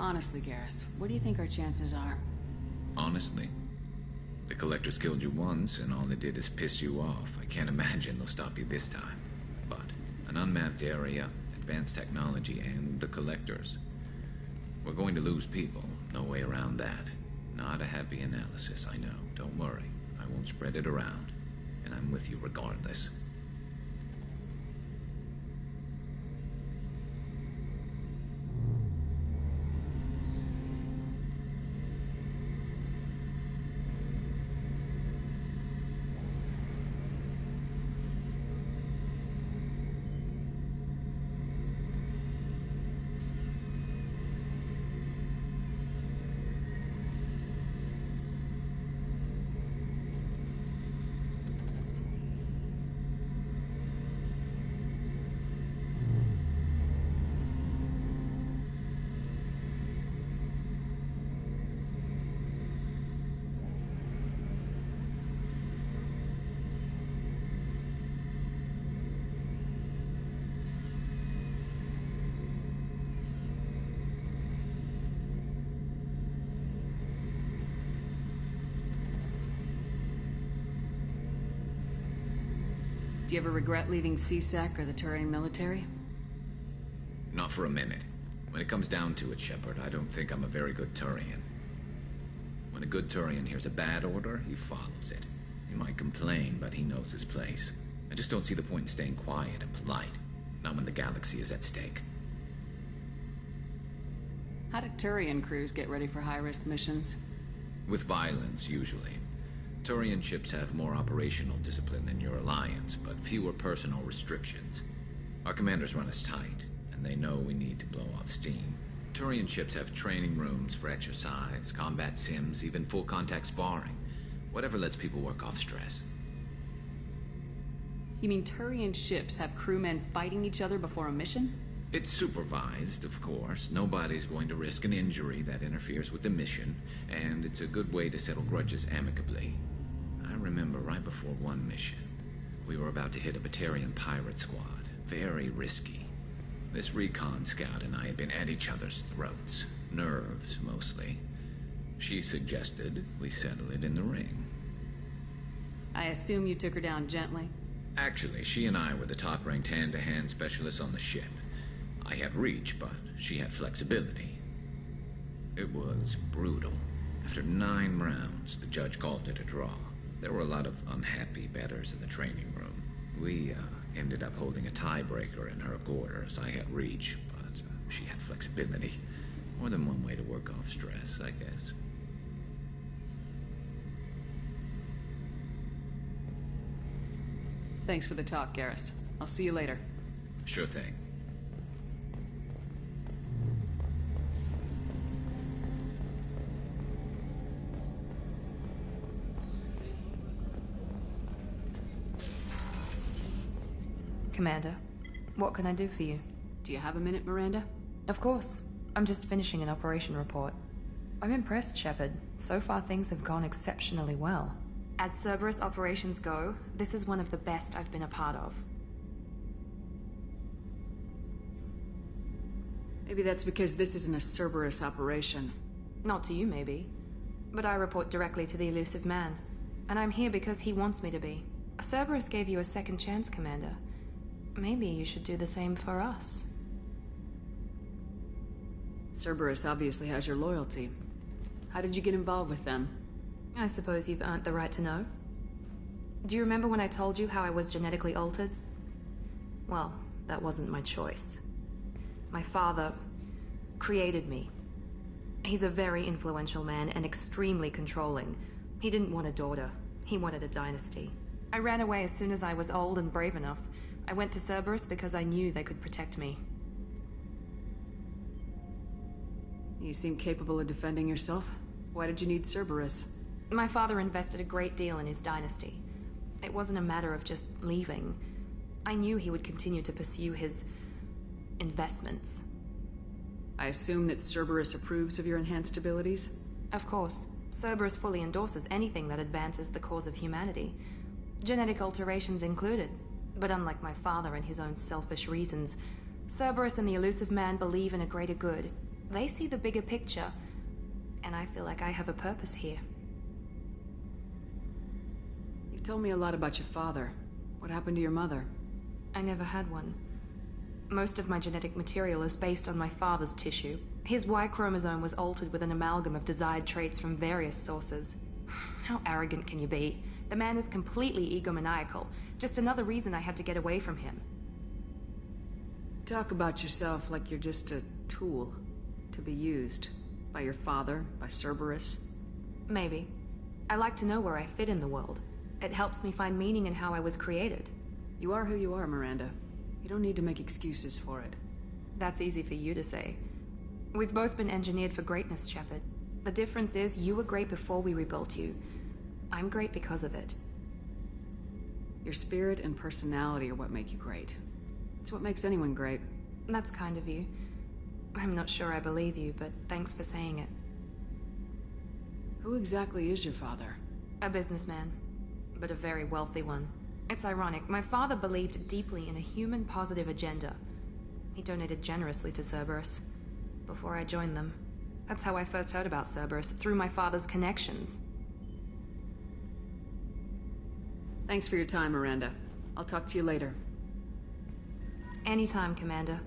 Honestly, Garrus, what do you think our chances are? Honestly? The Collectors killed you once, and all they did is piss you off. I can't imagine they'll stop you this time. But an unmapped area, advanced technology, and the Collectors. We're going to lose people. No way around that. Not a happy analysis, I know. Don't worry. I won't spread it around. And I'm with you regardless. Do you ever regret leaving CSEC or the Turian military? Not for a minute. When it comes down to it, Shepard, I don't think I'm a very good Turian. When a good Turian hears a bad order, he follows it. He might complain, but he knows his place. I just don't see the point in staying quiet and polite. Not when the galaxy is at stake. How do Turian crews get ready for high-risk missions? With violence, usually. Turian ships have more operational discipline than your alliance, but fewer personal restrictions. Our commanders run us tight, and they know we need to blow off steam. Turian ships have training rooms for exercise, combat sims, even full-contact sparring. Whatever lets people work off stress. You mean Turian ships have crewmen fighting each other before a mission? It's supervised, of course. Nobody's going to risk an injury that interferes with the mission, and it's a good way to settle grudges amicably. I remember right before one mission, we were about to hit a Batarian pirate squad. Very risky. This recon scout and I had been at each other's throats. Nerves, mostly. She suggested we settle it in the ring. I assume you took her down gently? Actually, she and I were the top-ranked hand-to-hand specialists on the ship. I had reach, but she had flexibility. It was brutal. After 9 rounds, the judge called it a draw. There were a lot of unhappy bettors in the training room. We ended up holding a tiebreaker in her quarters. I had reach, but she had flexibility. More than one way to work off stress, I guess. Thanks for the talk, Garrus. I'll see you later. Sure thing. Commander, what can I do for you? Do you have a minute, Miranda? Of course. I'm just finishing an operation report. I'm impressed, Shepard. So far things have gone exceptionally well. As Cerberus operations go, this is one of the best I've been a part of. Maybe that's because this isn't a Cerberus operation. Not to you, maybe. But I report directly to the Elusive Man. And I'm here because he wants me to be. Cerberus gave you a second chance, Commander. Maybe you should do the same for us. Cerberus obviously has your loyalty. How did you get involved with them? I suppose you've earned the right to know. Do you remember when I told you how I was genetically altered? Well, that wasn't my choice. My father created me. He's a very influential man and extremely controlling. He didn't want a daughter. He wanted a dynasty. I ran away as soon as I was old and brave enough. I went to Cerberus because I knew they could protect me. You seem capable of defending yourself. Why did you need Cerberus? My father invested a great deal in his dynasty. It wasn't a matter of just leaving. I knew he would continue to pursue his investments. I assume that Cerberus approves of your enhanced abilities? Of course. Cerberus fully endorses anything that advances the cause of humanity. Genetic alterations included. But unlike my father and his own selfish reasons, Cerberus and the Elusive Man believe in a greater good. They see the bigger picture, and I feel like I have a purpose here. You've told me a lot about your father. What happened to your mother? I never had one. Most of my genetic material is based on my father's tissue. His Y chromosome was altered with an amalgam of desired traits from various sources. How arrogant can you be? The man is completely egomaniacal. Just another reason I had to get away from him. Talk about yourself like you're just a tool to be used by your father, by Cerberus. Maybe. I like to know where I fit in the world. It helps me find meaning in how I was created. You are who you are, Miranda. You don't need to make excuses for it. That's easy for you to say. We've both been engineered for greatness, Shepard. The difference is you were great before we rebuilt you. I'm great because of it. Your spirit and personality are what make you great. It's what makes anyone great. That's kind of you. I'm not sure I believe you, but thanks for saying it. Who exactly is your father? A businessman, but a very wealthy one. It's ironic. My father believed deeply in a human-positive agenda. He donated generously to Cerberus before I joined them. That's how I first heard about Cerberus, through my father's connections. Thanks for your time, Miranda. I'll talk to you later. Anytime, Commander.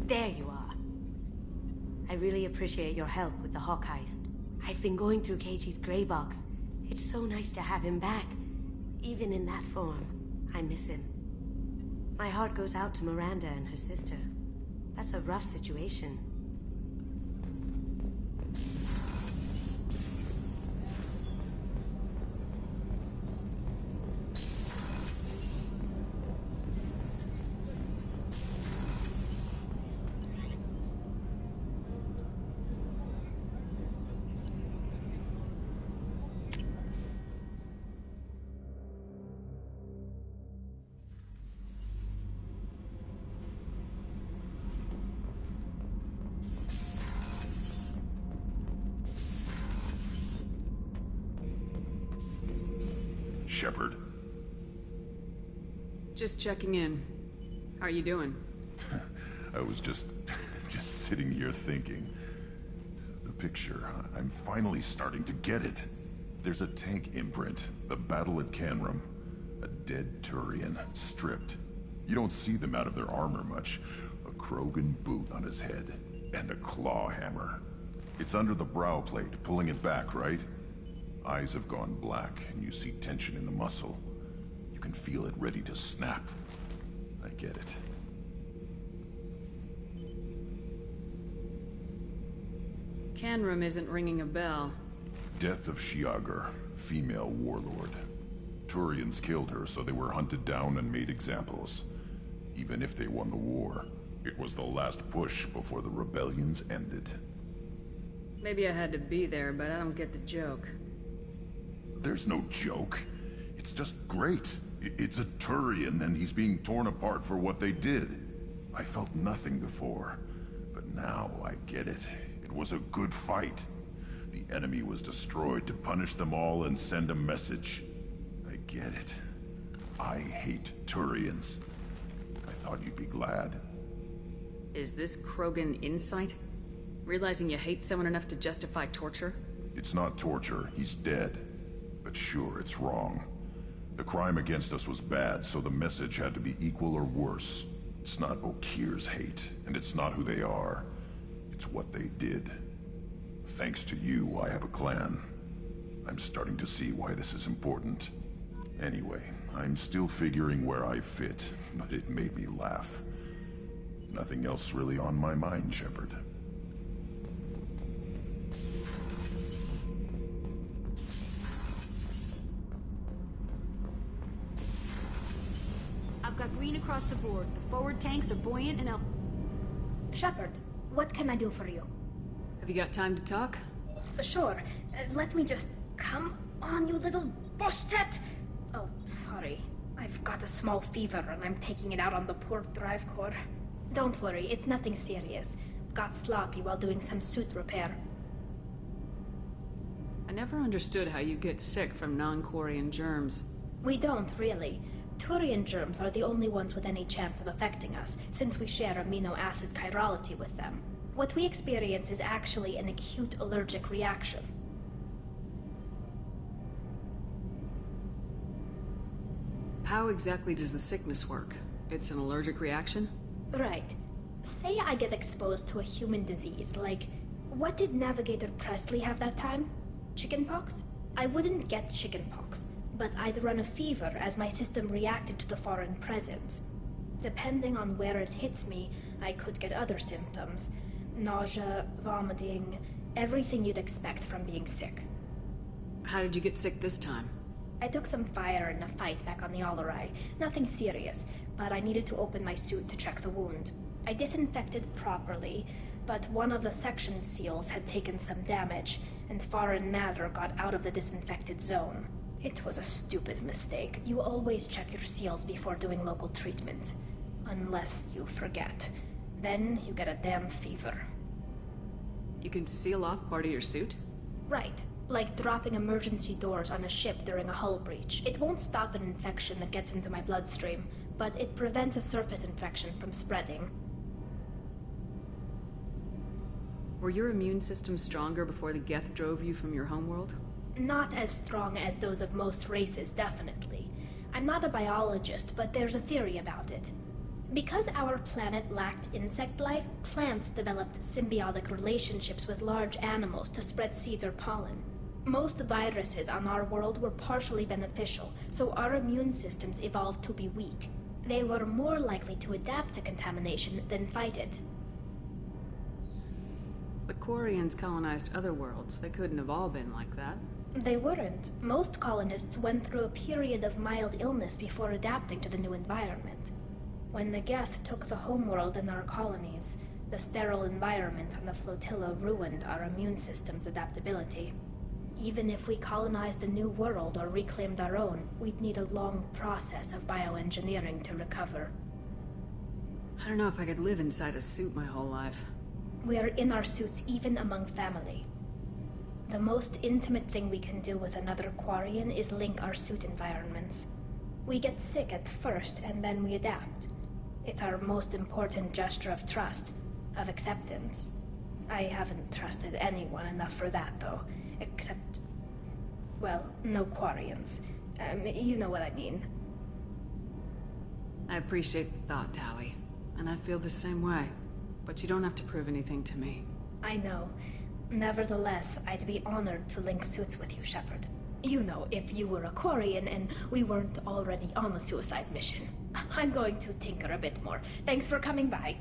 There you are. I really appreciate your help with the Hawk heist. I've been going through Keiichi's gray box. It's so nice to have him back. Even in that form, I miss him. My heart goes out to Miranda and her sister. That's a rough situation. Shepard. Just checking in. How are you doing? I was just sitting here thinking. The picture, I'm finally starting to get it. There's a tank imprint, the battle at Canrum. A dead Turian, stripped. You don't see them out of their armor much. A Krogan boot on his head, and a claw hammer. It's under the brow plate, pulling it back, right? Eyes have gone black, and you see tension in the muscle. You can feel it ready to snap. I get it. Canrum isn't ringing a bell. Death of Shiagar, female warlord. Turians killed her, so they were hunted down and made examples. Even if they won the war, it was the last push before the rebellions ended. Maybe I had to be there, but I don't get the joke. There's no joke. It's just great. It's a Turian, and he's being torn apart for what they did. I felt nothing before, but now I get it. It was a good fight. The enemy was destroyed to punish them all and send a message. I get it. I hate Turians. I thought you'd be glad. Is this Krogan insight? Realizing you hate someone enough to justify torture? It's not torture. He's dead. But sure, it's wrong. The crime against us was bad, so the message had to be equal or worse. It's not Okir's hate, and it's not who they are. It's what they did. Thanks to you, I have a clan. I'm starting to see why this is important. Anyway, I'm still figuring where I fit, but it made me laugh. Nothing else really on my mind, Shepard. I've got green across the board. The forward tanks are buoyant and Shepard, what can I do for you? Have you got time to talk? Sure. Let me just... Come on, you little boshtet! Oh, sorry. I've got a small fever and I'm taking it out on the poor drive core. Don't worry, it's nothing serious. Got sloppy while doing some suit repair. I never understood how you get sick from non-Quarian germs. We don't, really. Turian germs are the only ones with any chance of affecting us, since we share amino acid chirality with them. What we experience is actually an acute allergic reaction. How exactly does the sickness work? It's an allergic reaction? Right. Say I get exposed to a human disease, like... What did Navigator Presley have that time? Chickenpox? I wouldn't get chickenpox, but I'd run a fever as my system reacted to the foreign presence. Depending on where it hits me, I could get other symptoms. Nausea, vomiting, everything you'd expect from being sick. How did you get sick this time? I took some fire in a fight back on the Allerai. Nothing serious, but I needed to open my suit to check the wound. I disinfected properly, but one of the section seals had taken some damage, and foreign matter got out of the disinfected zone. It was a stupid mistake. You always check your seals before doing local treatment. Unless you forget. Then you get a damn fever. You can seal off part of your suit? Right. Like dropping emergency doors on a ship during a hull breach. It won't stop an infection that gets into my bloodstream, but it prevents a surface infection from spreading. Were your immune systems stronger before the Geth drove you from your homeworld? Not as strong as those of most races, definitely. I'm not a biologist, but there's a theory about it. Because our planet lacked insect life, plants developed symbiotic relationships with large animals to spread seeds or pollen. Most viruses on our world were partially beneficial, so our immune systems evolved to be weak. They were more likely to adapt to contamination than fight it. But Quarians colonized other worlds. They couldn't have all been like that. They weren't. Most colonists went through a period of mild illness before adapting to the new environment. When the Geth took the homeworld and our colonies, the sterile environment on the flotilla ruined our immune system's adaptability. Even if we colonized a new world or reclaimed our own, we'd need a long process of bioengineering to recover. I don't know if I could live inside a suit my whole life. We are in our suits even among family. The most intimate thing we can do with another Quarian is link our suit environments. We get sick at first, and then we adapt. It's our most important gesture of trust, of acceptance. I haven't trusted anyone enough for that, though. Except... well, no Quarians. You know what I mean. I appreciate the thought, Tali. And I feel the same way. But you don't have to prove anything to me. I know. Nevertheless, I'd be honored to link suits with you, Shepard. You know, if you were a Quarian and we weren't already on a suicide mission. I'm going to tinker a bit more. Thanks for coming by.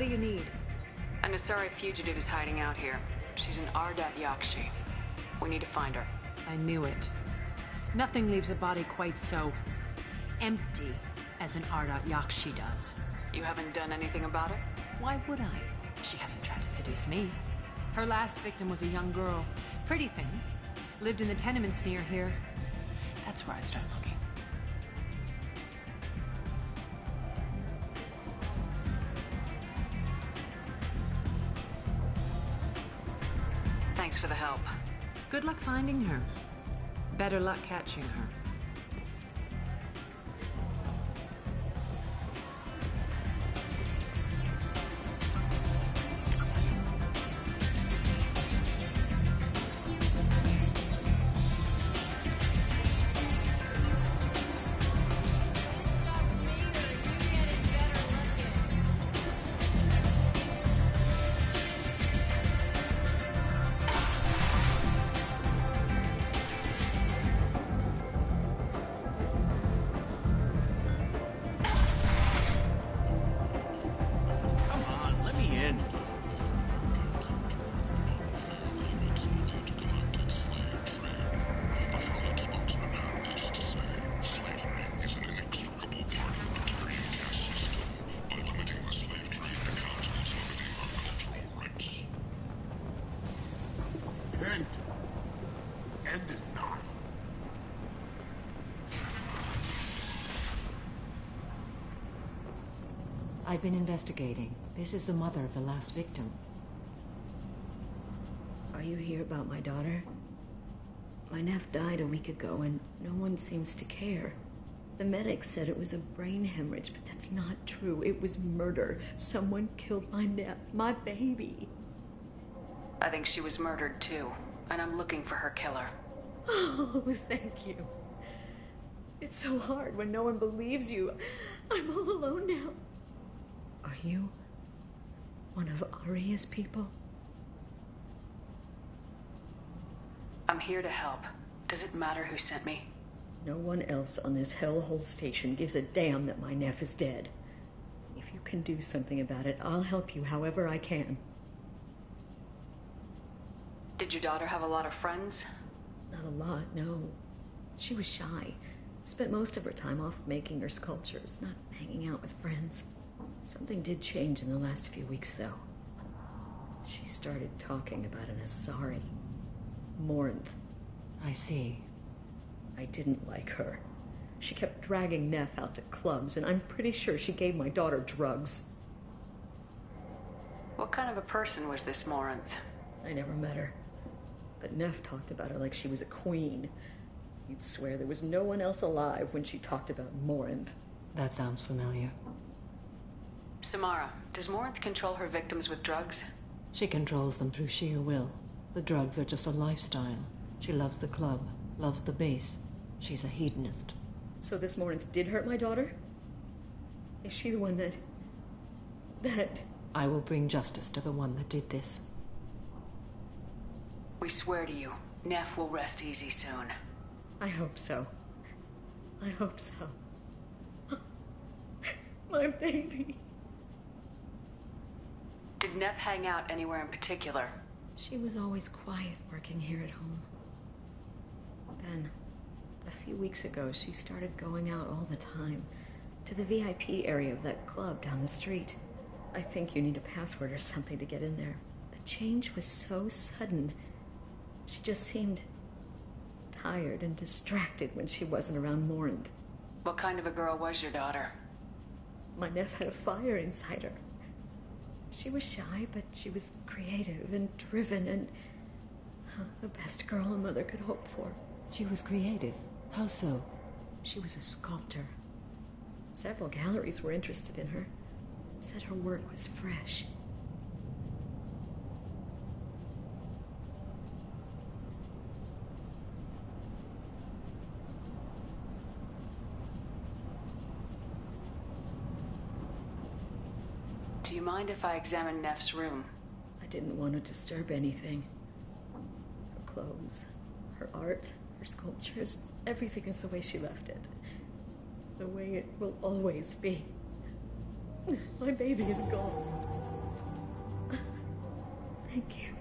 do you need? An Asari fugitive is hiding out here. She's an Ardat Yakshi. We need to find her. I knew it. Nothing leaves a body quite so empty as an Ardat Yakshi does. You haven't done anything about it? Why would I? She hasn't tried to seduce me. Her last victim was a young girl. Pretty thing. Lived in the tenements near here. That's where I'd start looking. Thanks for the help. Good luck finding her. Better luck catching her. End is not. I've been investigating. This is the mother of the last victim. Are you here about my daughter? My nephew died a week ago and no one seems to care. The medics said it was a brain hemorrhage, but that's not true. It was murder. Someone killed my nephew, my baby. I think she was murdered too, and I'm looking for her killer. Oh, thank you. It's so hard when no one believes you. I'm all alone now. Are you one of Aria's people? I'm here to help. Does it matter who sent me? No one else on this hellhole station gives a damn that my nephew is dead. If you can do something about it, I'll help you however I can. Did your daughter have a lot of friends? Not a lot, no. She was shy. Spent most of her time off making her sculptures, not hanging out with friends. Something did change in the last few weeks, though. She started talking about an Asari. Morinth. I see. I didn't like her. She kept dragging Neff out to clubs, and I'm pretty sure she gave my daughter drugs. What kind of a person was this Morinth? I never met her. But Neff talked about her like she was a queen. You'd swear there was no one else alive when she talked about Morinth. That sounds familiar. Samara, does Morinth control her victims with drugs? She controls them through sheer will. The drugs are just a lifestyle. She loves the club, loves the base. She's a hedonist. So this Morinth did hurt my daughter? Is she the one that... I will bring justice to the one that did this. We swear to you, Neff will rest easy soon. I hope so. I hope so. My baby. Did Neff hang out anywhere in particular? She was always quiet working here at home. Then, a few weeks ago, she started going out all the time. To the VIP area of that club down the street. I think you need a password or something to get in there. The change was so sudden. She just seemed tired and distracted when she wasn't around Morinth. What kind of a girl was your daughter? My nephew had a fire inside her. She was shy, but she was creative and driven and the best girl a mother could hope for. She was creative. How so? She was a sculptor. Several galleries were interested in her. Said her work was fresh. Do you mind if I examine Neff's room? I didn't want to disturb anything. Her clothes, her art, her sculptures, everything is the way she left it. The way it will always be. My baby is gone. Thank you.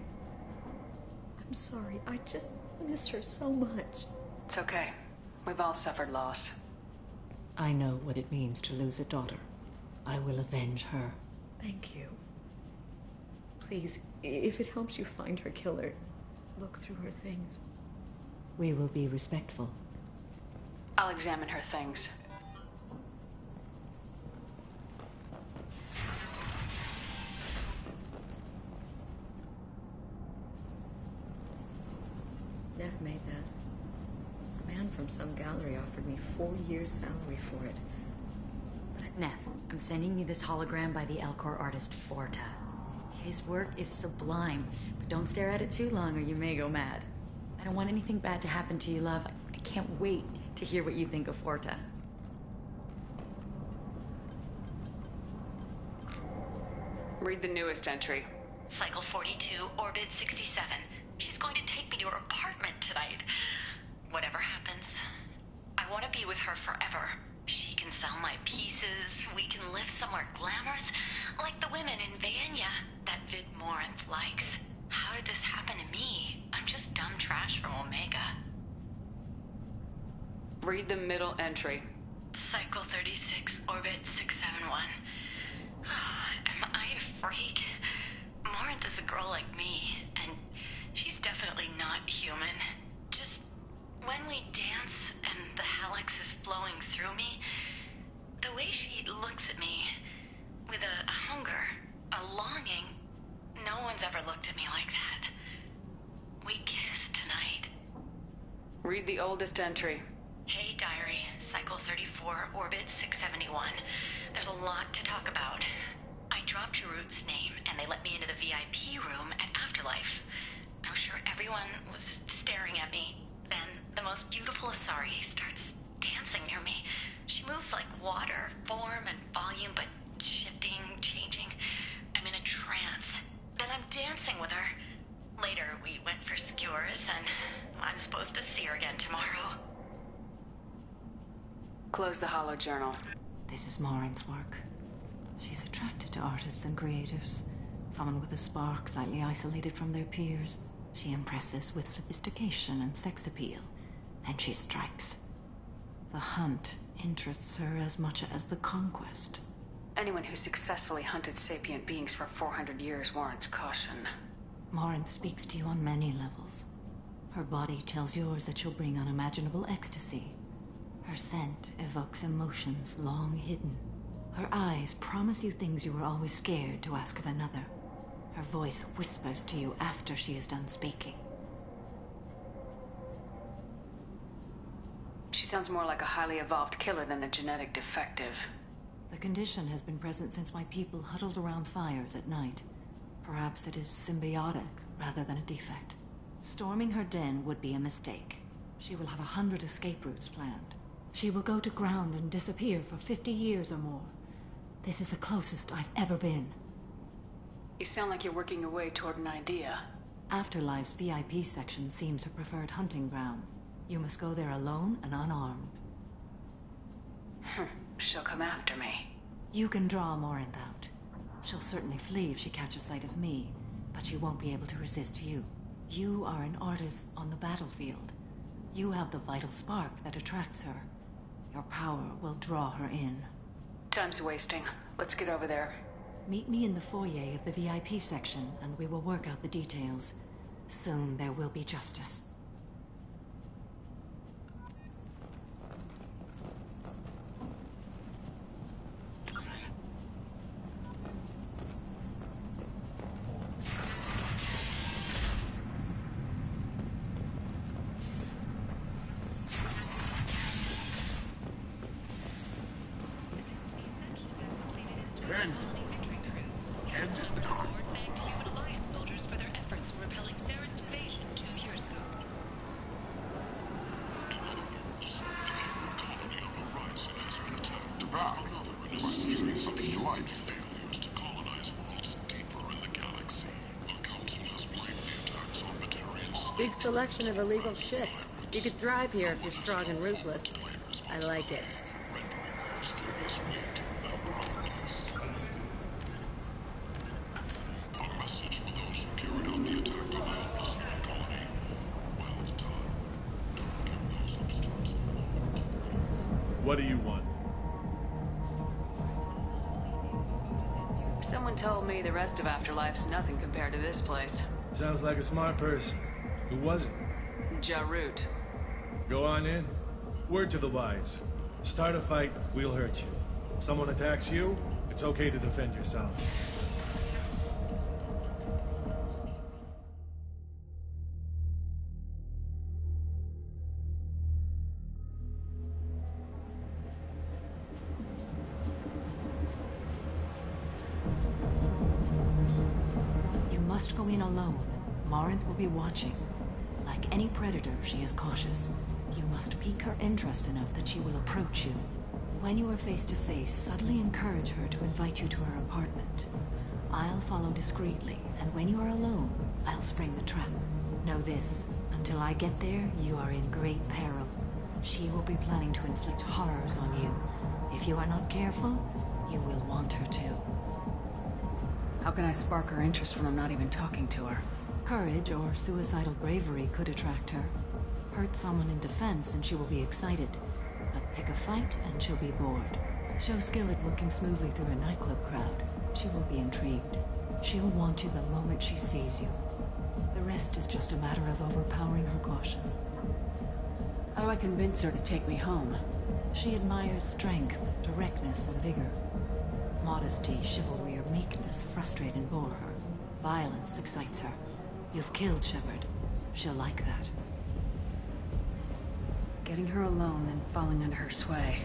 I'm sorry. I just miss her so much. It's okay. We've all suffered loss. I know what it means to lose a daughter. I will avenge her. Thank you. Please, if it helps you find her killer, look through her things. We will be respectful. I'll examine her things. Neff made that. A man from some gallery offered me 4 years' salary for it. Neff, I'm sending you this hologram by the Elcor artist Forta. His work is sublime, but don't stare at it too long or you may go mad. I don't want anything bad to happen to you, love. I can't wait to hear what you think of Forta. Read the newest entry. Cycle 42, Orbit 67. She's going to take me to her apartment tonight. Whatever happens, I want to be with her forever. She can sell my pieces. We can live somewhere glamorous, like the women in Vanya that Vid Morinth likes. How did this happen to me? I'm just dumb trash from Omega. Read the middle entry. Cycle 36, Orbit 671. Am I a freak? Morinth is a girl like me, and she's definitely not human. Just when we dance and the helix is flowing through me, the way she looks at me with a hunger, a longing, no one's ever looked at me like that. We kiss tonight. Read the oldest entry. Hey, diary, Cycle 34, Orbit 671. There's a lot to talk about. I dropped Jarut's name, and they let me into the VIP room at Afterlife. I'm sure everyone was staring at me. Then the most beautiful Asari starts dancing near me. She moves like water, form and volume, but shifting, changing. I'm in a trance. Then I'm dancing with her. Later, we went for skewers, and I'm supposed to see her again tomorrow. Close the holojournal. This is Morinth's work. She's attracted to artists and creatives. Someone with a spark, slightly isolated from their peers. She impresses with sophistication and sex appeal. Then she strikes. The hunt interests her as much as the conquest. Anyone who successfully hunted sapient beings for 400 years warrants caution. Morinth speaks to you on many levels. Her body tells yours that she'll bring unimaginable ecstasy. Her scent evokes emotions long hidden. Her eyes promise you things you were always scared to ask of another. Her voice whispers to you after she is done speaking. She sounds more like a highly evolved killer than a genetic defective. The condition has been present since my people huddled around fires at night. Perhaps it is symbiotic rather than a defect. Storming her den would be a mistake. She will have 100 escape routes planned. She will go to ground and disappear for 50 years or more. This is the closest I've ever been. You sound like you're working your way toward an idea. Afterlife's VIP section seems her preferred hunting ground. You must go there alone and unarmed. She'll come after me. You can draw Morinth out. She'll certainly flee if she catches sight of me, but she won't be able to resist you. You are an artist on the battlefield. You have the vital spark that attracts her. Your power will draw her in. Time's wasting. Let's get over there. Meet me in the foyer of the VIP section, and we will work out the details. Soon there will be justice. Big selection of illegal shit. You could thrive here if you're strong and ruthless. I like it. A message for those who carried What do you want? Someone told me the rest of Afterlife's nothing compared to this place. Sounds like a smart person. Who was it? Jarut. Go on in. Word to the wise. Start a fight, we'll hurt you. If someone attacks you, it's okay to defend yourself. You must go in alone. Morinth will be watching. Like any predator, she is cautious. You must pique her interest enough that she will approach you. When you are face to face, subtly encourage her to invite you to her apartment. I'll follow discreetly, and when you are alone, I'll spring the trap. Know this, until I get there, you are in great peril. She will be planning to inflict horrors on you. If you are not careful, you will want her to. How can I spark her interest when I'm not even talking to her? Courage or suicidal bravery could attract her. Hurt someone in defense and she will be excited. But pick a fight and she'll be bored. Show skill at working smoothly through a nightclub crowd. She will be intrigued. She'll want you the moment she sees you. The rest is just a matter of overpowering her caution. How do I convince her to take me home? She admires strength, directness, and vigor. Modesty, chivalry, or meekness frustrate and bore her. Violence excites her. You've killed Shepard. She'll like that. Getting her alone and falling under her sway.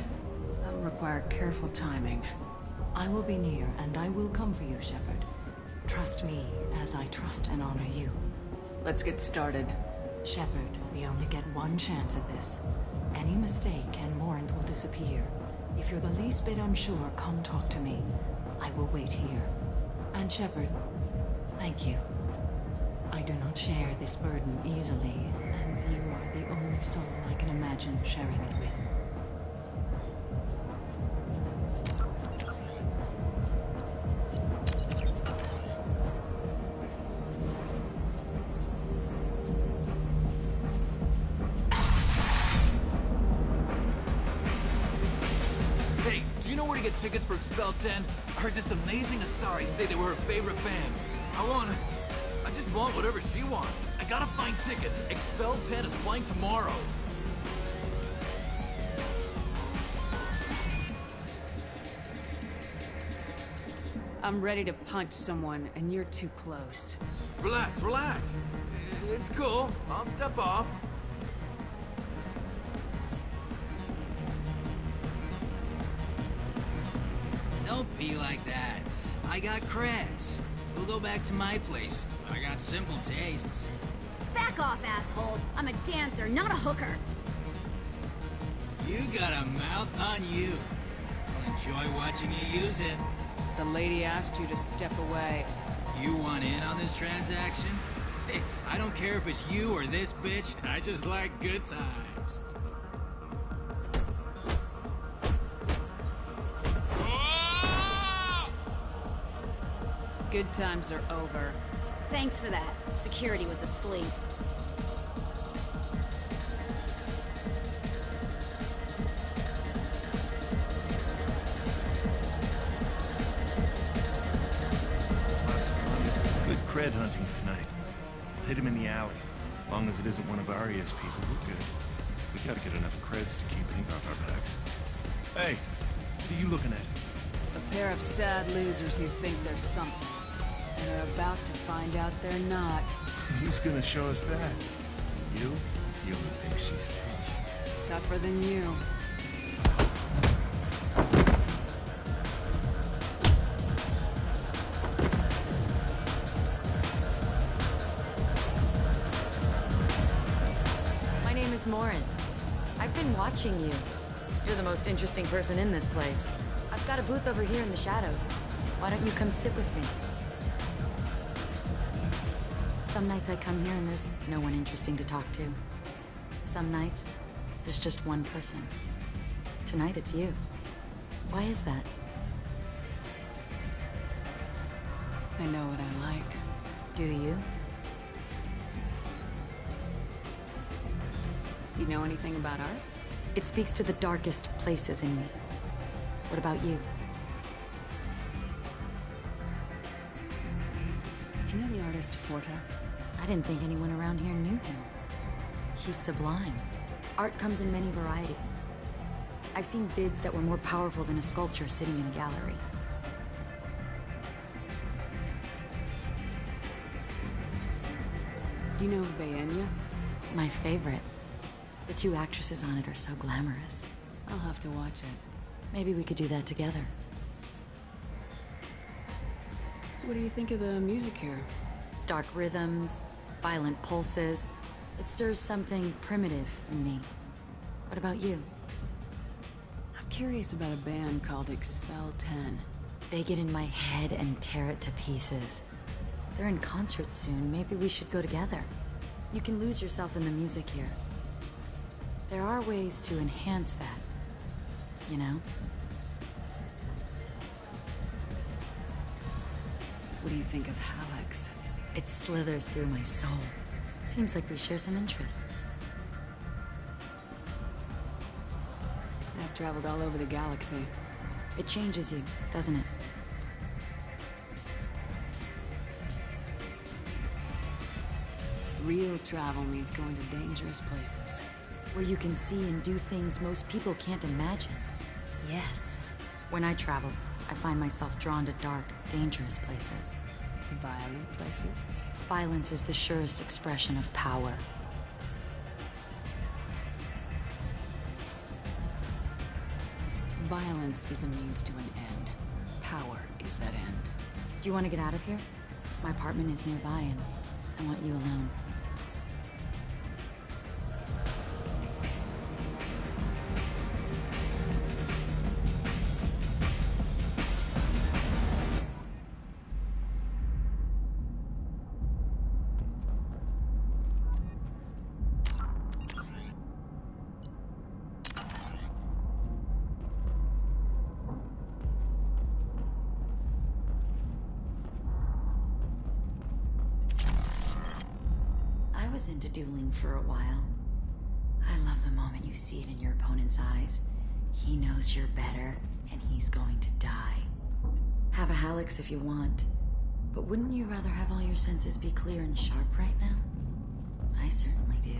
That'll require careful timing. I will be near, and I will come for you, Shepard. Trust me, as I trust and honor you. Let's get started. Shepard, we only get one chance at this. Any mistake and Morinth will disappear. If you're the least bit unsure, come talk to me. I will wait here. And Shepard, thank you. I do not share this burden easily, and you are the only soul I can imagine sharing it with. Hey, do you know where to get tickets for Expel 10? I heard this amazing Asari say they were her favorite band. I just want whatever she wants. I gotta find tickets. Expel 10 is playing tomorrow. I'm ready to punch someone, and you're too close. Relax, relax. It's cool. I'll step off. Don't be like that. I got creds. We'll go back to my place. I got simple tastes. Back off, asshole. I'm a dancer, not a hooker. You got a mouth on you. I'll enjoy watching you use it. The lady asked you to step away. You want in on this transaction? Hey, I don't care if it's you or this bitch. I just like good times. Good times are over. Thanks for that. Security was asleep. Good cred hunting tonight. Hit him in the alley. As long as it isn't one of Arya's people, we're good. We gotta get enough creds to keep ink off our backs. Hey, what are you looking at? A pair of sad losers who think they're something. And are about to find out they're not. Who's gonna show us that? You? You don't think she's tough. Tougher than you. My name is Morin. I've been watching you. You're the most interesting person in this place. I've got a booth over here in the shadows. Why don't you come sit with me? Some nights I come here and there's no one interesting to talk to. Some nights, there's just one person. Tonight it's you. Why is that? I know what I like. Do you? Do you know anything about art? It speaks to the darkest places in me. What about you? Do you know the artist Forta? I didn't think anyone around here knew him. He's sublime. Art comes in many varieties. I've seen vids that were more powerful than a sculpture sitting in a gallery. Do you know Vayenya? My favorite. The two actresses on it are so glamorous. I'll have to watch it. Maybe we could do that together. What do you think of the music here? Dark rhythms, violent pulses. It stirs something primitive in me. What about you? I'm curious about a band called Expel 10. They get in my head and tear it to pieces. They're in concert soon. Maybe we should go together. You can lose yourself in the music here. There are ways to enhance that, you know? What do you think of Hallex? It slithers through my soul. Seems like we share some interests. I've traveled all over the galaxy. It changes you, doesn't it? Real travel means going to dangerous places. Where you can see and do things most people can't imagine. Yes. When I travel, I find myself drawn to dark, dangerous places. Violent places? Violence is the surest expression of power. Violence is a means to an end. Power is that end. Do you want to get out of here? My apartment is nearby and I want you alone. Into dueling for a while. I love the moment you see it in your opponent's eyes. He knows you're better, and he's going to die. Have a Hallex if you want, but wouldn't you rather have all your senses be clear and sharp right now? I certainly do.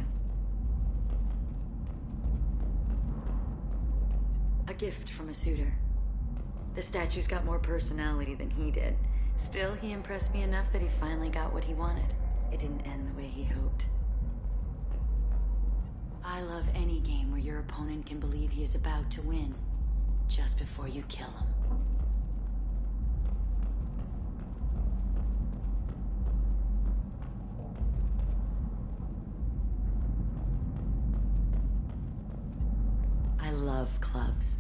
A gift from a suitor. The statue's got more personality than he did. Still, he impressed me enough that he finally got what he wanted. It didn't end the way he hoped. I love any game where your opponent can believe he is about to win, just before you kill him. I love clubs.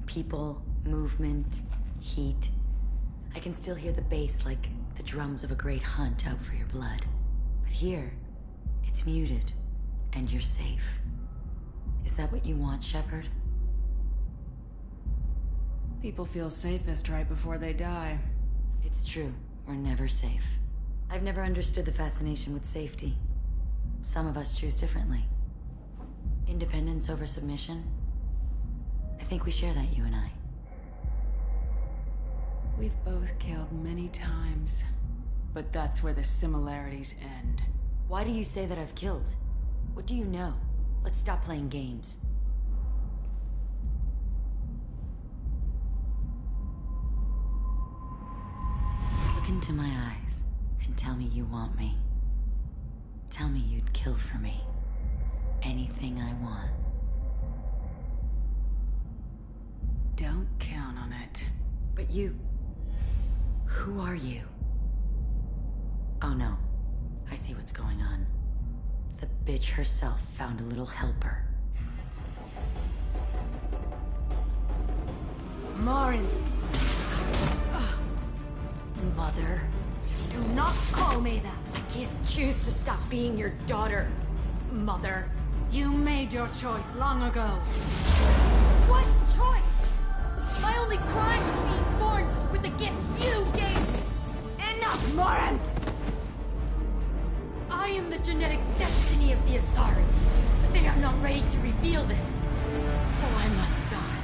People, movement, heat. I can still hear the bass like the drums of a great hunt out for your blood. But here, it's muted, and you're safe. Is that what you want, Shepard? People feel safest right before they die. It's true. We're never safe. I've never understood the fascination with safety. Some of us choose differently. Independence over submission? I think we share that, you and I. We've both killed many times, but that's where the similarities end. Why do you say that I've killed? What do you know? Let's stop playing games. Look into my eyes and tell me you want me. Tell me you'd kill for me. Anything I want. Don't count on it. But you... Who are you? Oh no. I see what's going on. The bitch herself found a little helper. Morin! Mother. Do not call me that! I can't choose to stop being your daughter, Mother. You made your choice long ago. What choice? My only crime was being born with the gifts you gave me. Enough, Morin! I am the genetic destiny of the Asari, but they are not ready to reveal this. So I must die.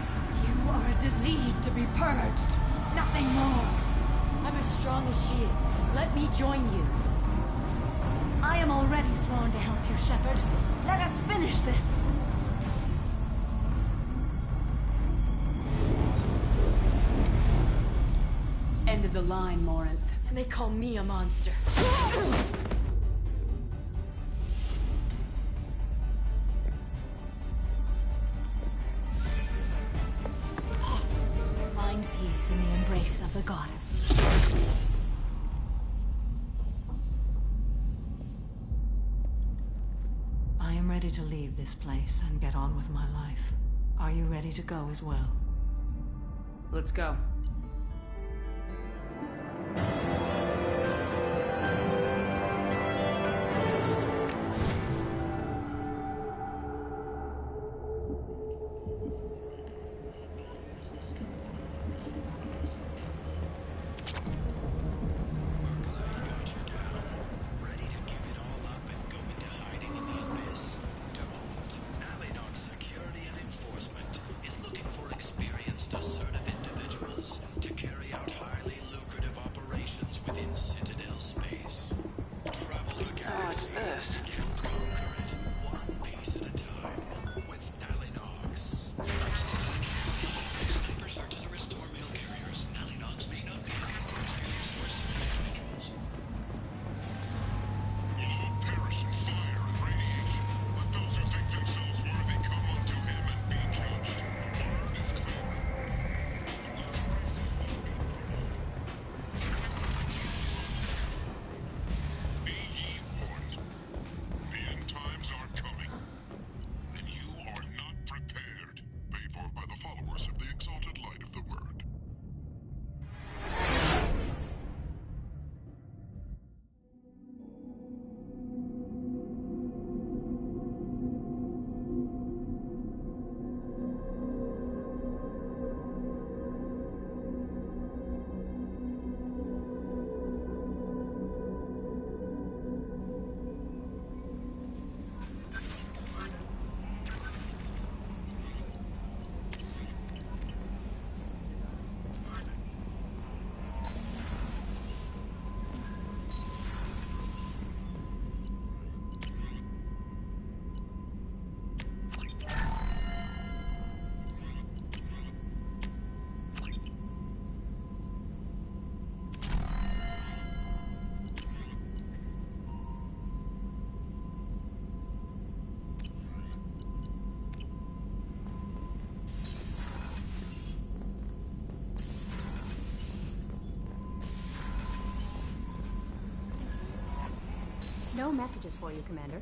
You are a disease to be purged. Nothing more. I'm as strong as she is. Let me join you. I am already sworn to help you, Shepard. Let us finish this. End of the line, Morinth. And they call me a monster. Find peace in the embrace of the goddess. I am ready to leave this place and get on with my life. Are you ready to go as well? Let's go. What's this? No messages for you, Commander.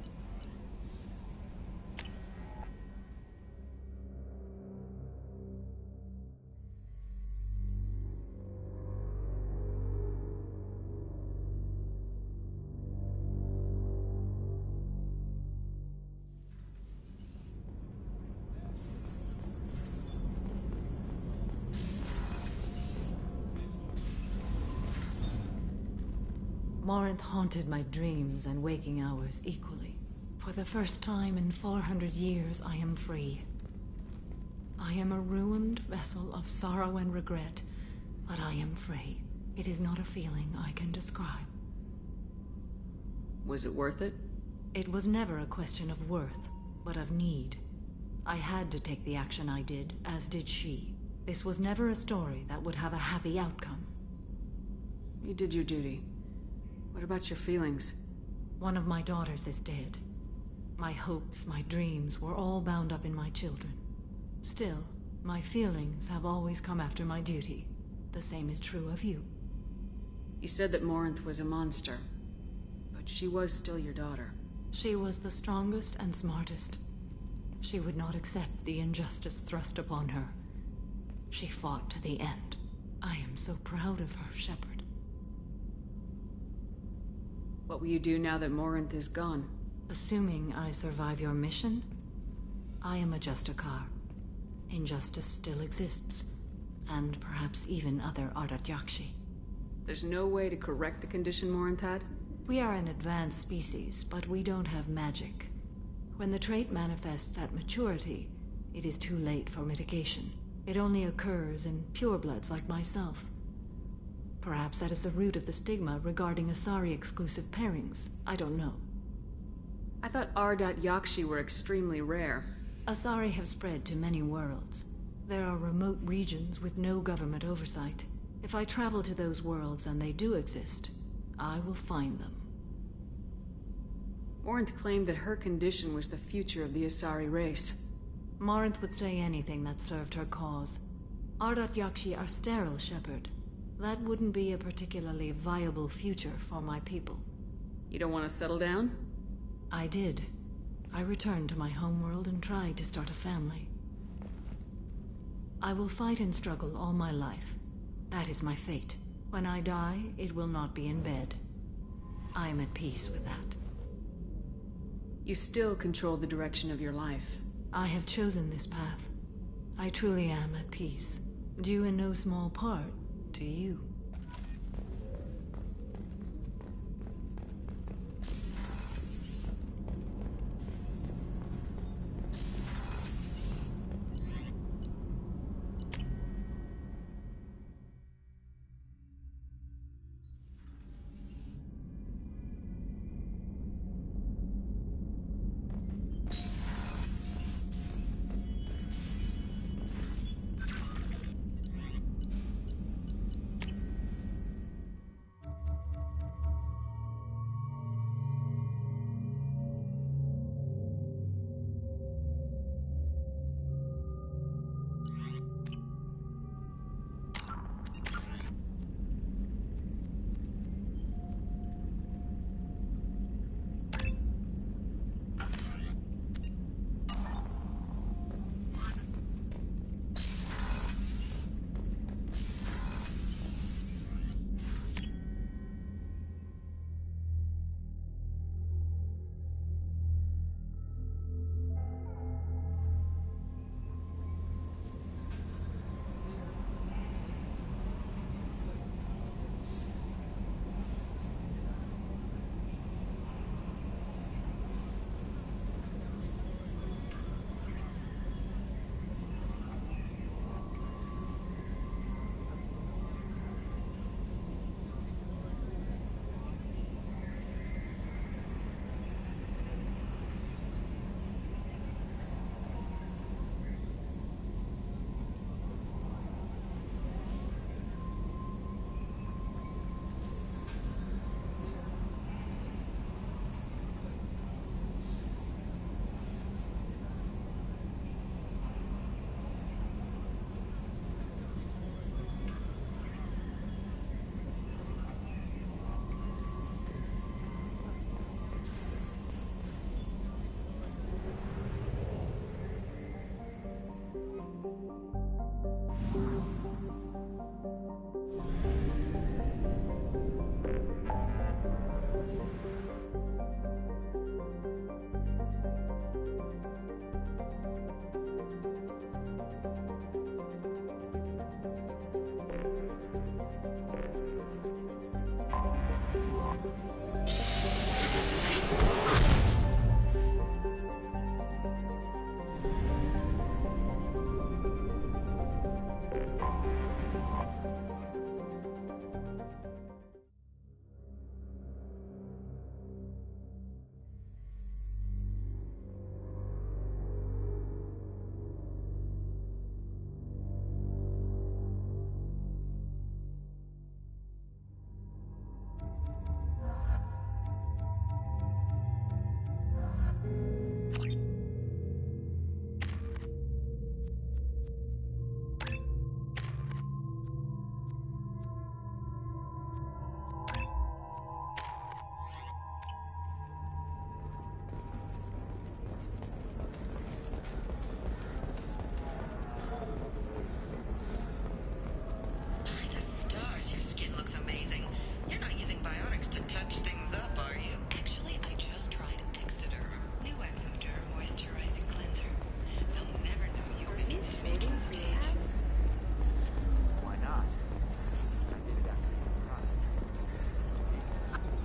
Morinth haunted my dreams and waking hours equally. For the first time in 400 years, I am free. I am a ruined vessel of sorrow and regret, but I am free. It is not a feeling I can describe. Was it worth it? It was never a question of worth, but of need. I had to take the action I did, as did she. This was never a story that would have a happy outcome. You did your duty. What about your feelings? One of my daughters is dead. My hopes, my dreams were all bound up in my children. Still, my feelings have always come after my duty. The same is true of you. You said that Morinth was a monster, but she was still your daughter. She was the strongest and smartest. She would not accept the injustice thrust upon her. She fought to the end. I am so proud of her, Shepard. What will you do now that Morinth is gone? Assuming I survive your mission, I am a Justicar. Injustice still exists, and perhaps even other Ardatyakshi. There's no way to correct the condition Morinth had? We are an advanced species, but we don't have magic. When the trait manifests at maturity, It is too late for mitigation. It only occurs in purebloods like myself. Perhaps that is the root of the stigma regarding Asari-exclusive pairings. I don't know. I thought R.Yakshi were extremely rare. Asari have spread to many worlds. There are remote regions with no government oversight. If I travel to those worlds and they do exist, I will find them. Morinth claimed that her condition was the future of the Asari race. Morinth would say anything that served her cause. Yakshi are sterile, Shepard. That wouldn't be a particularly viable future for my people. You don't want to settle down? I did. I returned to my homeworld and tried to start a family. I will fight and struggle all my life. That is my fate. When I die, it will not be in bed. I am at peace with that. You still control the direction of your life. I have chosen this path. I truly am at peace, due in no small part to you.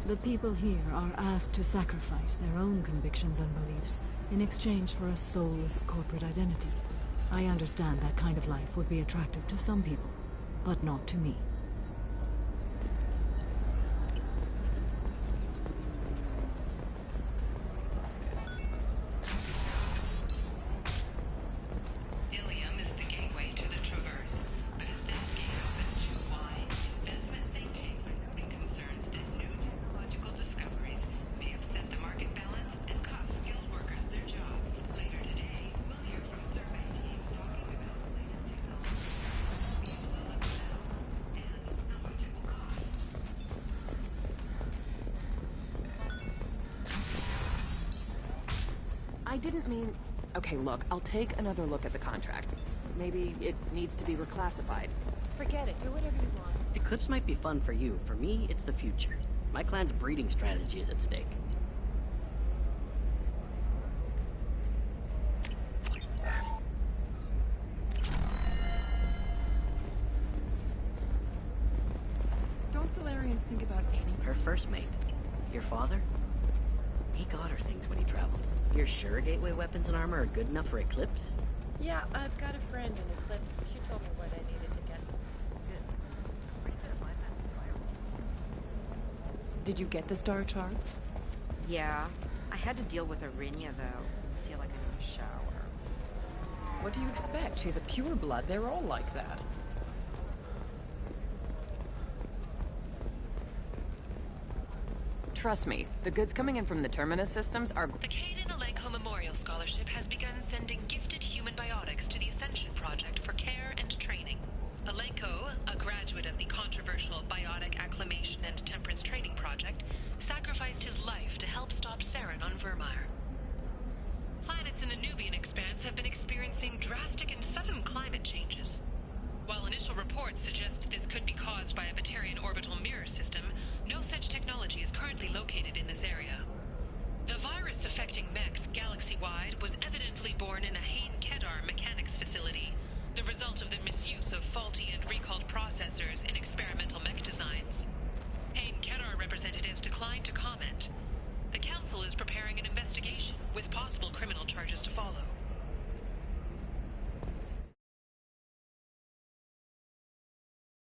The people here are asked to sacrifice their own convictions and beliefs in exchange for a soulless corporate identity. I understand that kind of life would be attractive to some people, but not to me. Ilium is the gateway to the Traverse, but as that gate opens too wide, investment think tanks are noting concerns that new technological discoveries may upset the market balance and cost skilled workers their jobs. Later today, we'll hear from a survey team talking about the latest technology will let them know and how much it will cost. I didn't mean... Okay, look, I'll take another look at the contract. Maybe it needs to be reclassified. Forget it. Do whatever you want. Eclipse might be fun for you. For me, it's the future. My clan's breeding strategy is at stake. Don't Solarians think about any... Her first mate, your father, he got her things when he traveled. You're sure gateway weapons and armor are good enough for Eclipse? Yeah, I've got a friend in Eclipse. She told me what I needed to get. Did you get the star charts? Yeah. I had to deal with Arinya, though. I feel like I need a shower. What do you expect? She's a pureblood. They're all like that. Trust me, the goods coming in from the Terminus systems are... The Kaden Alenko Memorial Scholarship has begun sending gifted human biotics to the Ascension Project for care and training. Alenko, a graduate of the controversial Biotic Acclimation and Temperance Training Project, sacrificed his life to help stop Saren on Vermeer. Planets in the Nubian expanse have been experiencing drastic and sudden climate changes. While initial reports suggest this could be caused by a Batarian orbital mirror system, no such technology is currently located in this area. The virus affecting mechs galaxy-wide was evidently born in a Hain-Kedar mechanics facility, the result of the misuse of faulty and recalled processors in experimental mech designs. Hain-Kedar representatives declined to comment. The Council is preparing an investigation with possible criminal charges to